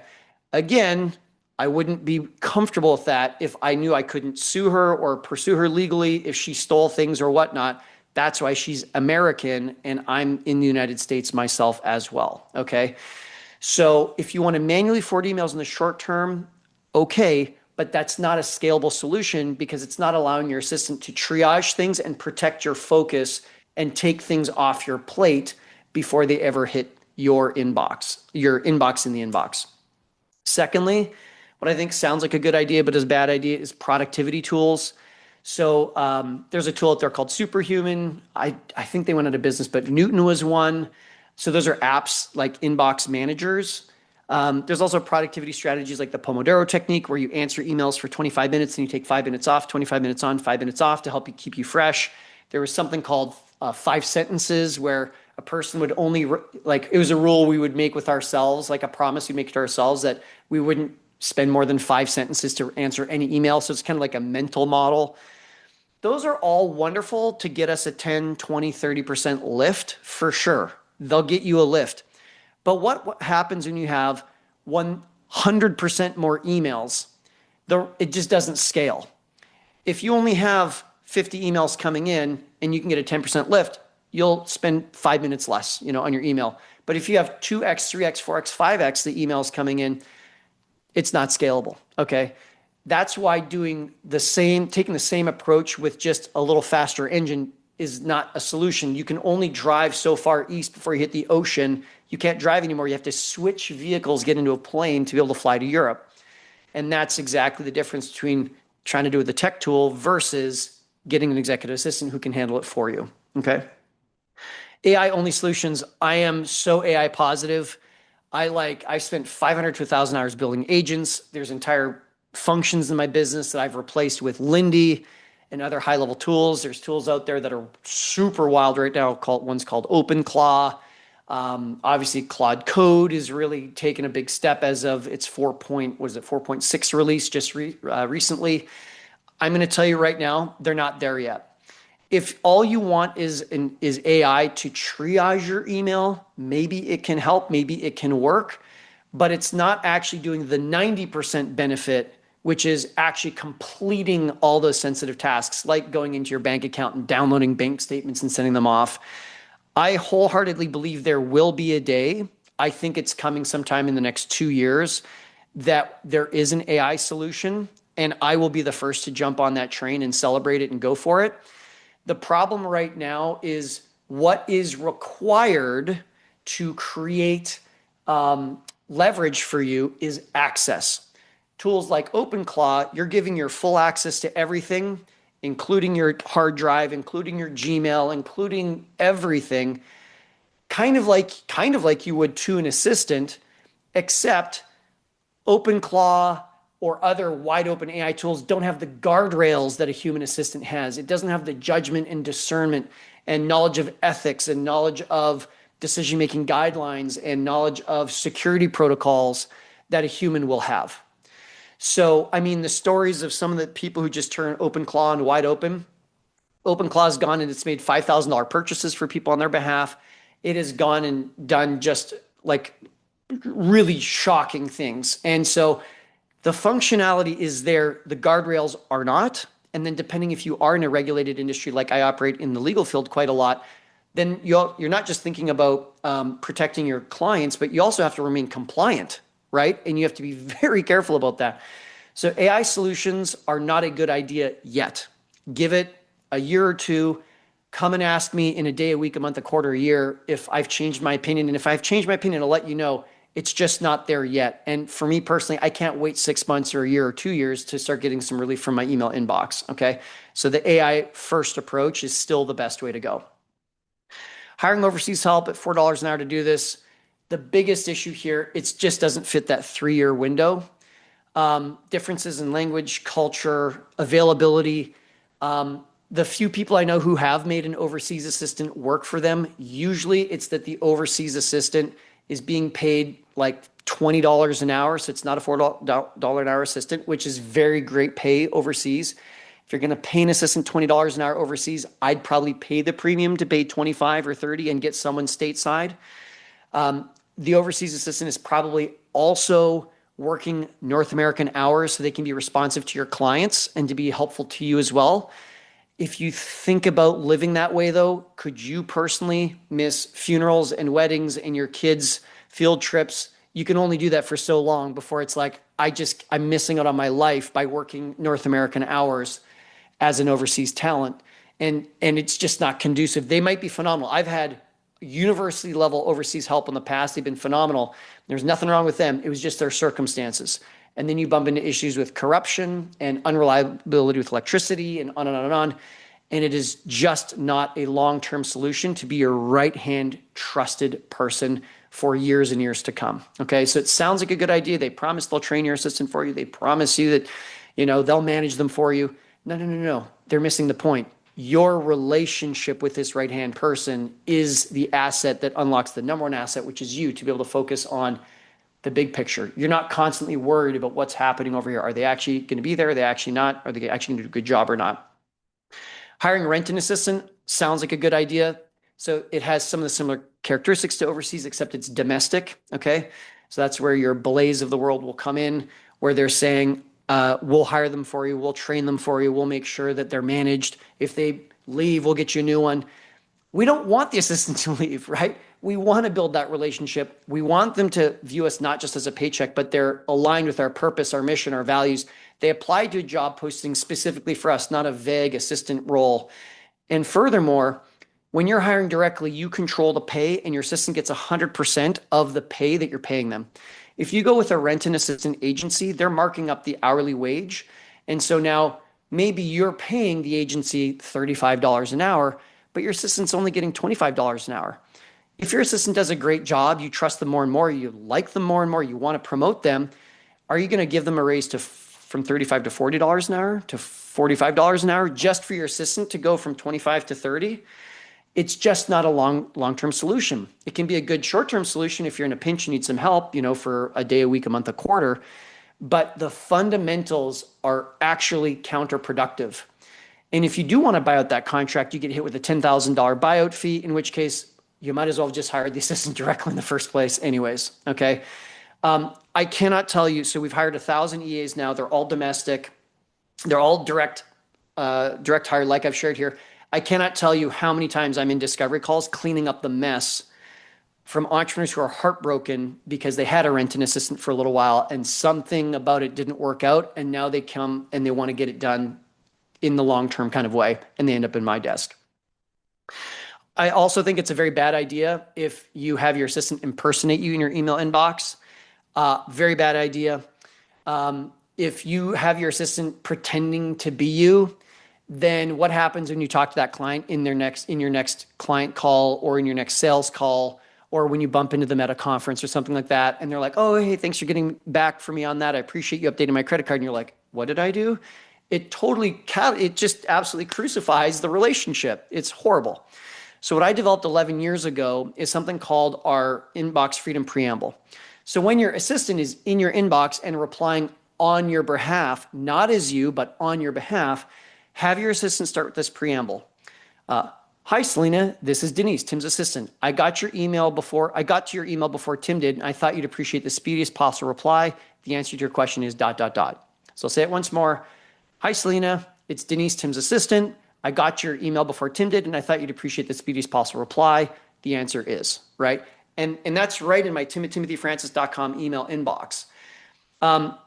Again, I wouldn't be comfortable with that if I knew I couldn't sue her or pursue her legally if she stole things or whatnot. That's why she's American and I'm in the United States myself as well. Okay. So if you want to manually forward emails in the short term, okay. but that's not a scalable solution because it's not allowing your assistant to triage things and protect your focus and take things off your plate before they ever hit your inbox in the inbox. Secondly, what I think sounds like a good idea but is a bad idea is productivity tools. So there's a tool out there called Superhuman. I think they went out of business, but Newton was one. So those are apps like inbox managers. There's also productivity strategies like the Pomodoro technique, where you answer emails for 25 minutes and you take 5 minutes off, 25 minutes on, 5 minutes off to help you keep you fresh. There was something called 5 sentences, where a person would only, like, it was a rule we would make with ourselves, like a promise we make to ourselves that we wouldn't spend more than 5 sentences to answer any email. So it's kind of like a mental model. Those are all wonderful to get us a 10, 20, 30% lift for sure. They'll get you a lift. But what happens when you have 100% more emails? It just doesn't scale. If you only have 50 emails coming in and you can get a 10% lift, you'll spend 5 minutes less, on your email. But if you have 2x, 3x, 4x, 5x the emails coming in, it's not scalable. Okay. That's why taking the same approach with just a little faster engine is not a solution. You can only drive so far east before you hit the ocean. You can't drive anymore. You have to switch vehicles, get into a plane to be able to fly to Europe. And that's exactly the difference between trying to do with a tech tool versus getting an executive assistant who can handle it for you. Okay. AI only solutions. I am so AI positive. I spent 500 to 1,000 hours building agents. There's entire functions in my business that I've replaced with Lindy and other high-level tools. There's tools out there that are super wild right now. One's called OpenClaw. Obviously, Claude Code is really taking a big step as of its 4.6 release just recently. I'm going to tell you right now, they're not there yet. If all you want is AI to triage your email, maybe it can help, maybe it can work, but it's not actually doing the 90% benefit, which is actually completing all those sensitive tasks, like going into your bank account and downloading bank statements and sending them off. I wholeheartedly believe there will be a day, I think it's coming sometime in the next 2 years, that there is an AI solution, and I will be the first to jump on that train and celebrate it and go for it. The problem right now is what is required to create leverage for you is access. Tools like OpenClaw, you're giving your full access to everything, including your hard drive, including your Gmail, including everything, kind of like you would to an assistant, except OpenClaw or other wide open AI tools don't have the guardrails that a human assistant has. It doesn't have the judgment and discernment and knowledge of ethics and knowledge of decision-making guidelines and knowledge of security protocols that a human will have. So, the stories of some of the people who just turn OpenClaw on wide open, OpenClaw has gone and it's made $5,000 purchases for people on their behalf. It has gone and done just like really shocking things. And so the functionality is there, the guardrails are not. And then depending if you are in a regulated industry, like I operate in the legal field quite a lot, then you're not just thinking about protecting your clients, but you also have to remain compliant, right? And you have to be very careful about that. So AI solutions are not a good idea yet. Give it a year or two. Come and ask me in a day, a week, a month, a quarter, a year if I've changed my opinion. And if I've changed my opinion, I'll let you know. It's just not there yet. And for me personally, I can't wait 6 months or a year or 2 years to start getting some relief from my email inbox. Okay. So the AI first approach is still the best way to go. Hiring overseas help at $4 an hour to do this. The biggest issue here, it just doesn't fit that 3-year window. Differences in language, culture, availability. The few people I know who have made an overseas assistant work for them, usually it's that the overseas assistant is being paid like $20 an hour. So it's not a $4 an hour assistant, which is very great pay overseas. If you're going to pay an assistant $20 an hour overseas, I'd probably pay the premium to pay 25 or 30 and get someone stateside. The overseas assistant is probably also working North American hours so they can be responsive to your clients and to be helpful to you as well. If you think about living that way, though, could you personally miss funerals and weddings and your kids' field trips you can only do that for so long before it's like, I'm missing out on my life by working North American hours as an overseas talent. And it's just not conducive. They might be phenomenal. I've had university level overseas help in the past. They've been phenomenal. There's nothing wrong with them. It was just their circumstances. And then you bump into issues with corruption and unreliability with electricity and on and on and on. And it is just not a long-term solution to be your right-hand trusted person for years and years to come. Okay, so it sounds like a good idea. They promise they'll train your assistant for you. They promise you that, they'll manage them for you. No, no, no, no. They're missing the point. Your relationship with this right-hand person is the asset that unlocks the number one asset, which is you, to be able to focus on the big picture. You're not constantly worried about what's happening over here. Are they actually going to be there? Are they actually not? Are they actually going to do a good job or not? Hiring rent-an assistant sounds like a good idea. So it has some of the similar characteristics to overseas, except it's domestic. Okay. So that's where your Blaze of the world will come in, where they're saying, we'll hire them for you. We'll train them for you. We'll make sure that they're managed. If they leave, we'll get you a new one. We don't want the assistant to leave, right? We want to build that relationship. We want them to view us not just as a paycheck, but they're aligned with our purpose, our mission, our values. They applied to a job posting specifically for us, not a vague assistant role. And furthermore, when you're hiring directly, you control the pay and your assistant gets 100% of the pay that you're paying them. If you go with a rent-an assistant agency, they're marking up the hourly wage. And so now maybe you're paying the agency $35 an hour, but your assistant's only getting $25 an hour. If your assistant does a great job, you trust them more and more, you like them more and more, you want to promote them, are you going to give them a raise from $35 to $40 an hour to $45 an hour just for your assistant to go from 25 to 30? It's just not a long-term solution. It can be a good short-term solution if you're in a pinch and need some help, for a day, a week, a month, a quarter. But the fundamentals are actually counterproductive. And if you do want to buy out that contract, you get hit with a $10,000 buyout fee, in which case you might as well have just hired the assistant directly in the first place anyways, okay? I cannot tell you, so we've hired 1,000 EAs now. They're all domestic. They're all direct hire, like I've shared here. I cannot tell you how many times I'm in discovery calls cleaning up the mess from entrepreneurs who are heartbroken because they had a rent-an assistant for a little while and something about it didn't work out, and now they come and they want to get it done in the long-term kind of way, and they end up in my desk. I also think it's a very bad idea if you have your assistant impersonate you in your email inbox. Very bad idea. If you have your assistant pretending to be you, then what happens when you talk to that client in your next client call or in your next sales call, or when you bump into them at a conference or something like that, and they're like, oh, hey, thanks for getting back for me on that. I appreciate you updating my credit card. And you're like, what did I do? It just absolutely crucifies the relationship. It's horrible. So what I developed 11 years ago is something called our Inbox Freedom Preamble. So when your assistant is in your inbox and replying on your behalf, not as you, but on your behalf, have your assistant start with this preamble. Hi, Selena. This is Denise, Tim's assistant. I got to your email before Tim did, and I thought you'd appreciate the speediest possible reply. The answer to your question is ... So I'll say it once more. Hi, Selena. It's Denise, Tim's assistant. I got your email before Tim did, and I thought you'd appreciate the speediest possible reply. The answer is, right? And that's right in my timothyfrancis.com email inbox.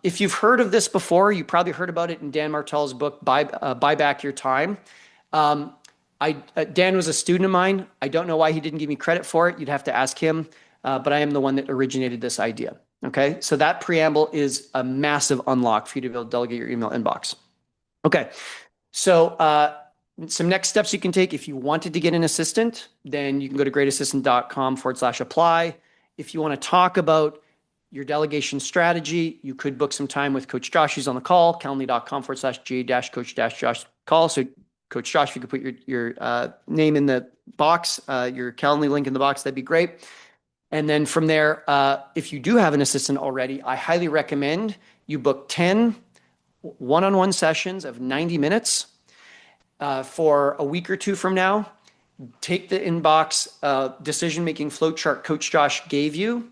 If you've heard of this before, you probably heard about it in Dan Martell's book, Buy Back Your Time. Dan was a student of mine. I don't know why he didn't give me credit for it. You'd have to ask him, but I am the one that originated this idea. Okay, so that preamble is a massive unlock for you to be able to delegate your email inbox. Okay, so some next steps you can take. If you wanted to get an assistant, then you can go to greatassistant.com/apply. If you want to talk about your delegation strategy, you could book some time with Coach Josh. He's on the call, calendly.com/j-coach-josh call. So Coach Josh, if you could put your name in the box, your Calendly link in the box, that'd be great. And then from there, if you do have an assistant already, I highly recommend you book 10 one-on-one sessions of 90 minutes for a week or two from now. Take the inbox decision-making flowchart Coach Josh gave you.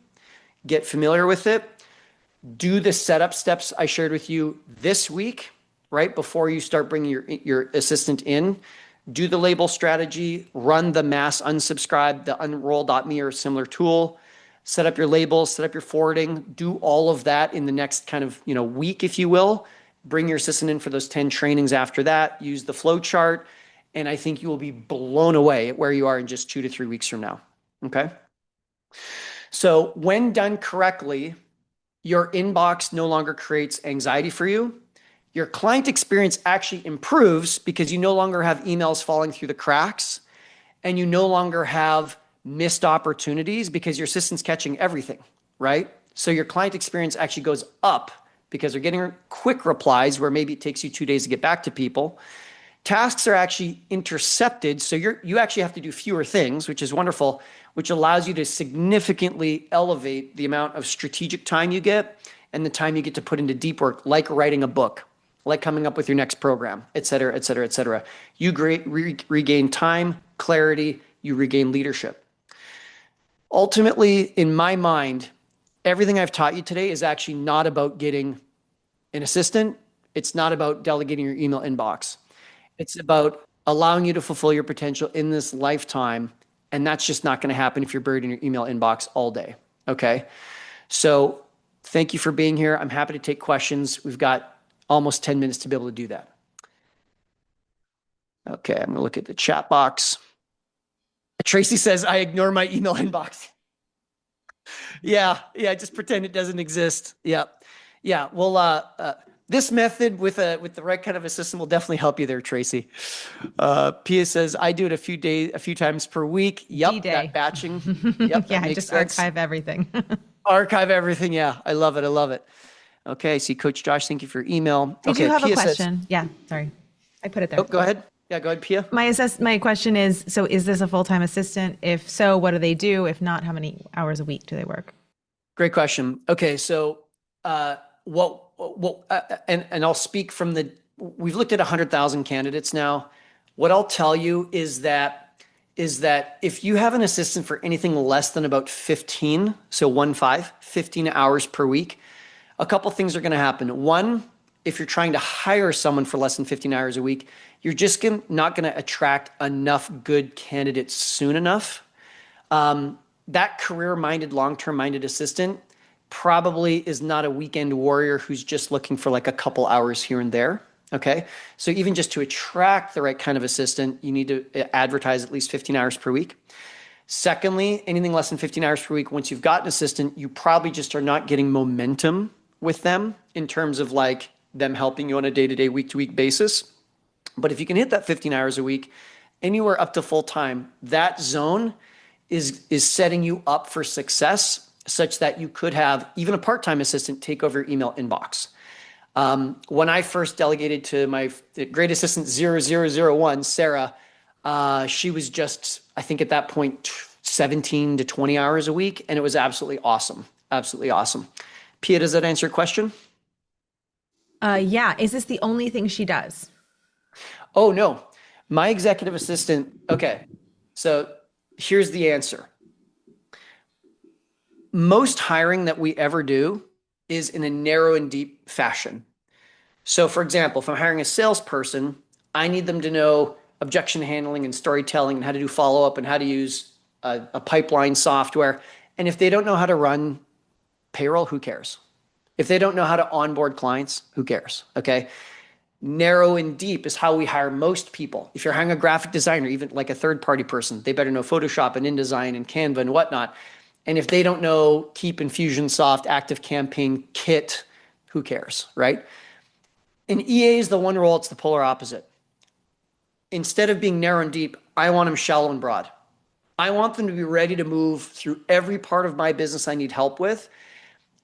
Get familiar with it. Do the setup steps I shared with you this week, right before you start bringing your assistant in. Do the label strategy, run the mass unsubscribe, the unroll.me or a similar tool. set up your labels, set up your forwarding, do all of that in the next kind of, week, if you will. Bring your assistant in for those 10 trainings after that, use the flow chart, and I think you will be blown away at where you are in just 2 to 3 weeks from now. Okay. So when done correctly, your inbox no longer creates anxiety for you. Your client experience actually improves because you no longer have emails falling through the cracks, and you no longer have missed opportunities because your assistant's catching everything, right? So your client experience actually goes up because they're getting quick replies where maybe it takes you 2 days to get back to people. Tasks are actually intercepted, so you actually have to do fewer things, which is wonderful, which allows you to significantly elevate the amount of strategic time you get and the time you get to put into deep work, like writing a book, like coming up with your next program, et cetera, et cetera, et cetera. You regain time, clarity, you regain leadership. Ultimately, in my mind, everything I've taught you today is actually not about getting an assistant. It's not about delegating your email inbox. It's about allowing you to fulfill your potential in this lifetime. And that's just not going to happen if you're buried in your email inbox all day. Okay. So thank you for being here. I'm happy to take questions. We've got almost 10 minutes to be able to do that. Okay. I'm going to look at the chat box. Tracy says, I ignore my email inbox. Yeah. Just pretend it doesn't exist. Yeah. Well, this method with the right kind of a system will definitely help you there, Tracy. Pia says, I do it a few times per week. Yep, G-Day. that batching. Yep, Yeah, that I makes just sense. archive everything. Archive everything. Yeah, I love it. Okay, see, Coach Josh, thank you for your email. I do Okay, have a Pia says, question. Yeah, sorry. I put it there. oh, go ahead. Yeah, go ahead, Pia. My question is, so is this a full-time assistant? If so, what do they do? If not, how many hours a week do they work? Great question. Okay, so and I'll speak from we've looked at 100,000 candidates now. What I'll tell you is that if you have an assistant for anything less than about 15, so 15 hours per week, a couple things are going to happen. One, if you're trying to hire someone for less than 15 hours a week, you're just not going to attract enough good candidates soon enough. That career-minded, long-term-minded assistant probably is not a weekend warrior who's just looking for like a couple hours here and there. Okay. So even just to attract the right kind of assistant, you need to advertise at least 15 hours per week. Secondly, anything less than 15 hours per week, once you've got an assistant, you probably just are not getting momentum with them in terms of like them helping you on a day-to-day, week-to-week basis. But if you can hit that 15 hours a week, anywhere up to full time, that zone is setting you up for success such that you could have even a part-time assistant take over your email inbox. When I first delegated to my great assistant 0001, Sarah, she was just, I think at that point, 17 to 20 hours a week, and it was absolutely awesome. Absolutely awesome. Pia, does that answer your question? Yeah. Is this the only thing she does? Oh, no. My executive assistant, okay, so here's the answer. Most hiring that we ever do is in a narrow and deep fashion. So for example, if I'm hiring a salesperson, I need them to know objection handling and storytelling and how to do follow-up and how to use a pipeline software. And if they don't know how to run payroll, who cares? If they don't know how to onboard clients, who cares? Okay. Narrow and deep is how we hire most people. If you're hiring a graphic designer, even like a third-party person, they better know Photoshop and InDesign and Canva and whatnot. And if they don't know Keep, Infusionsoft, ActiveCampaign, Kit, who cares, right? In EA is the one role, it's the polar opposite. Instead of being narrow and deep, I want them shallow and broad. I want them to be ready to move through every part of my business I need help with.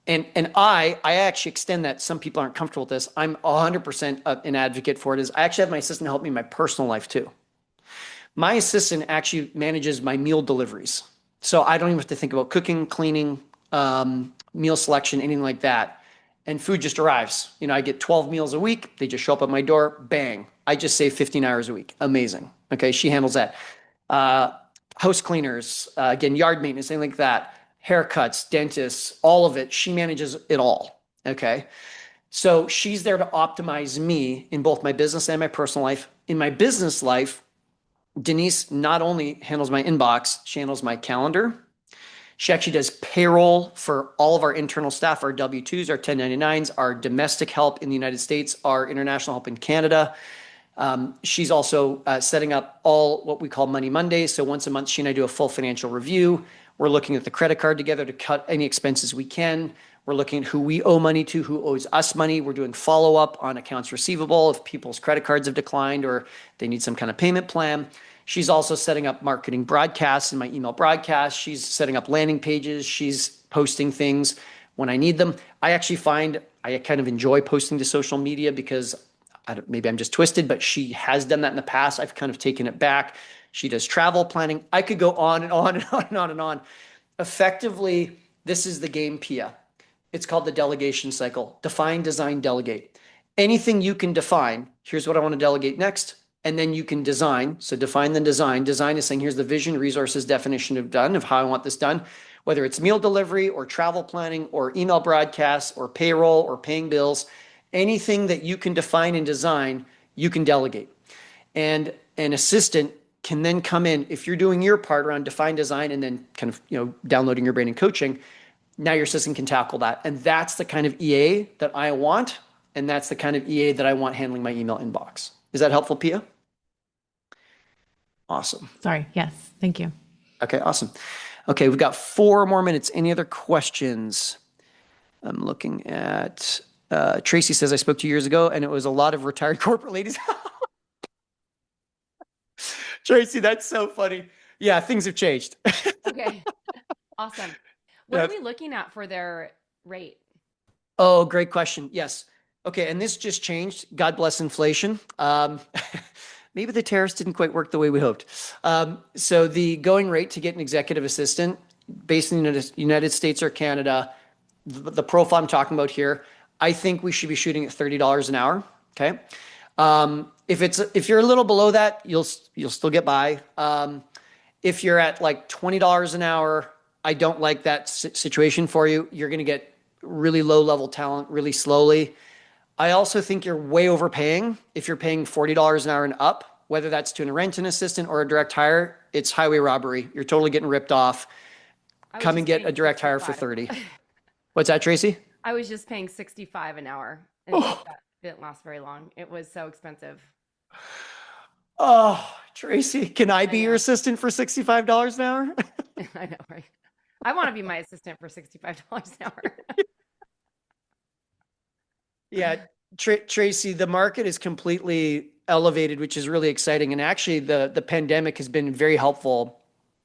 And I actually extend that. Some people aren't comfortable with this. I'm 100% an advocate for it. Is I actually have my assistant help me in my personal life too. My assistant actually manages my meal deliveries. So I don't even have to think about cooking, cleaning, meal selection, anything like that. And food just arrives. I get 12 meals a week. They just show up at my door. Bang. I just save 15 hours a week. Amazing. Okay. She handles that. House cleaners, again, yard maintenance, anything like that. Haircuts, dentists, all of it. She manages it all. Okay. So she's there to optimize me in both my business and my personal life. In my business life, Denise not only handles my inbox, she handles my calendar. She actually does payroll for all of our internal staff, our W-2s, our 1099s, our domestic help in the United States, our international help in Canada. She's also setting up all what we call Money Mondays. So once a month, she and I do a full financial review. We're looking at the credit card together to cut any expenses we can. We're looking at who we owe money to, who owes us money. We're doing follow-up on accounts receivable if people's credit cards have declined or they need some kind of payment plan. She's also setting up marketing broadcasts in my email broadcast. She's setting up landing pages. She's posting things when I need them. I actually find I kind of enjoy posting to social media because maybe I'm just twisted, but she has done that in the past. I've kind of taken it back. She does travel planning. I could go on and on and on and on and on. Effectively, this is the game, Pia. It's called the delegation cycle. Define, design, delegate. Anything you can define, here's what I want to delegate next, and then you can design. So define, then design. Design is saying, here's the vision, resources, definition of how I want this done, whether it's meal delivery or travel planning or email broadcasts or payroll or paying bills. Anything that you can define and design, you can delegate. And an assistant can then come in, if you're doing your part around define, design, and then kind of, downloading your brain and coaching, now your assistant can tackle that. And that's the kind of EA that I want. And that's the kind of EA that I want handling my email inbox. Is that helpful, Pia? Awesome. Sorry. Yes. Thank you. Okay, awesome. Okay, we've got 4 more minutes. Any other questions? I'm looking at, Tracy says, I spoke to you years ago and it was a lot of retired corporate ladies. Tracy, that's so funny. Yeah, things have changed. Okay. Awesome. What are we looking at for their rate? Oh, great question. Yes. Okay, and this just changed. God bless inflation. Maybe the tariffs didn't quite work the way we hoped. So the going rate to get an executive assistant based in the United States or Canada, the profile I'm talking about here, I think we should be shooting at $30 an hour. Okay. If you're a little below that, you'll still get by. If you're at like $20 an hour, I don't like that situation for you. You're going to get really low level talent really slowly. I also think you're way overpaying if you're paying $40 an hour and up, whether that's to a rent-an assistant or a direct hire. It's highway robbery. You're totally getting ripped off. Come and get a direct hire for 30. What's that, Tracy? I was just paying $65 an hour, and that didn't last very long. It was so expensive. Oh, Tracy, can I be your assistant for $65 an hour? I know, right? I want to be my assistant for $65 an hour. Yeah, Tracy, the market is completely elevated, which is really exciting. And actually, the pandemic has been very helpful.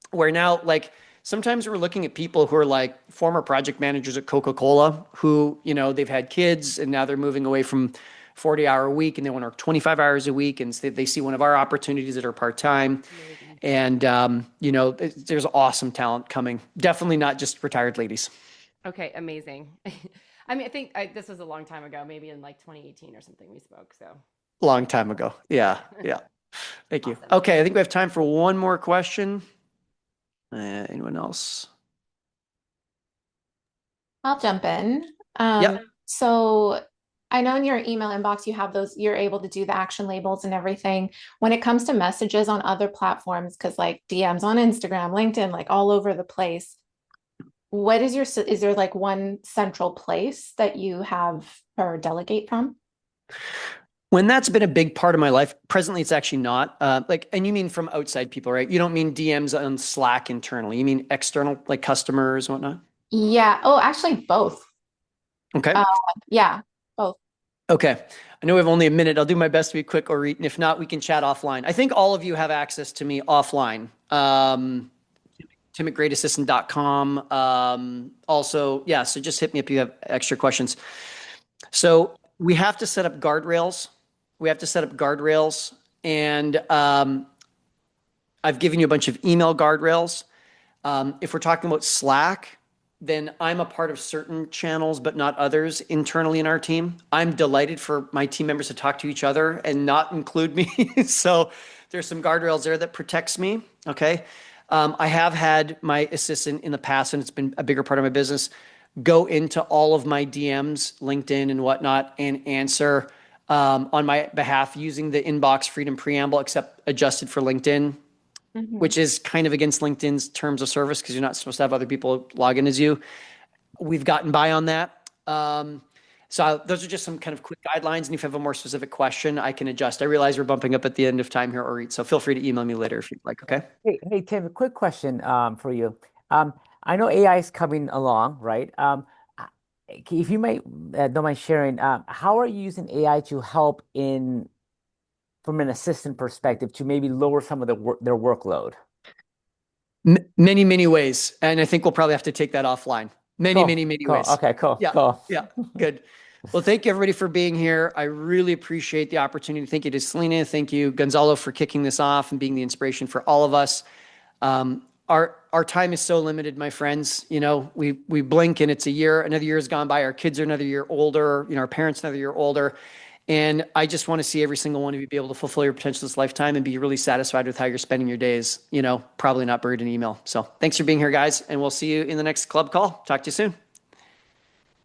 Where now, like, sometimes we're looking at people who are like former project managers at Coca-Cola who, they've had kids and now they're moving away from 40-hour a week and they want to work 25 hours a week. And they see one of our opportunities that are part-time. And, there's awesome talent coming. Definitely not just retired ladies. Okay, amazing. I mean, I think this was a long time ago, maybe in like 2018 or something we spoke. So long time ago. Yeah. Yeah. Thank you. Okay. I think we have time for one more question. Anyone else? I'll jump in. Yeah. So I know in your email inbox, you have those, you're able to do the action labels and everything. When it comes to messages on other platforms, because like DMs on Instagram, LinkedIn, like all over the place, is there like one central place that you have or delegate from? When that's been a big part of my life, presently it's actually not. And you mean from outside people, right? You don't mean DMs on Slack internally. You mean external, like customers and whatnot? Yeah. Oh, actually both. Okay. Yeah, both. Okay. I know we have only a minute. I'll do my best to be quick, or and if not, we can chat offline. I think all of you have access to me offline. Tim at greatassistant.com. Also, yeah, so just hit me if you have extra questions. So we have to set up guardrails. And I've given you a bunch of email guardrails. If we're talking about Slack, then I'm a part of certain channels, but not others internally in our team. I'm delighted for my team members to talk to each other and not include me. So there's some guardrails there that protects me. Okay. I have had my assistant in the past, and it's been a bigger part of my business, go into all of my DMs, LinkedIn and whatnot, and answer on my behalf using the inbox freedom preamble, except adjusted for LinkedIn. Mhm. which is kind of against LinkedIn's terms of service because you're not supposed to have other people log in as you. We've gotten by on that. Those are just some kind of quick guidelines. And if you have a more specific question, I can adjust. I realize we're bumping up at the end of time here, Orit. So feel free to email me later if you'd like. Okay. Hey, Tim, a quick question for you. Um, I know AI is coming along, right? uh, if you might don't mind sharing, how are you using AI to help in from an assistant perspective to maybe lower some of their workload? Many, many ways. And I think we'll probably have to take that offline. Many, Cool, many, many cool. ways. Okay, cool, Yeah. cool. Yeah. Good. Well, thank you everybody for being here. I really appreciate the opportunity. Thank you to Selena. Thank you, Gonzalo, for kicking this off and being the inspiration for all of us. Our time is so limited, my friends. You know, we blink and it's a year. Another year has gone by. Our kids are another year older. You know, our parents another year older. And I just want to see every single one of you be able to fulfill your potential this lifetime and be really satisfied with how you're spending your days. You know, probably not buried in email. So thanks for being here, guys. And we'll see you in the next club call. Talk to you soon.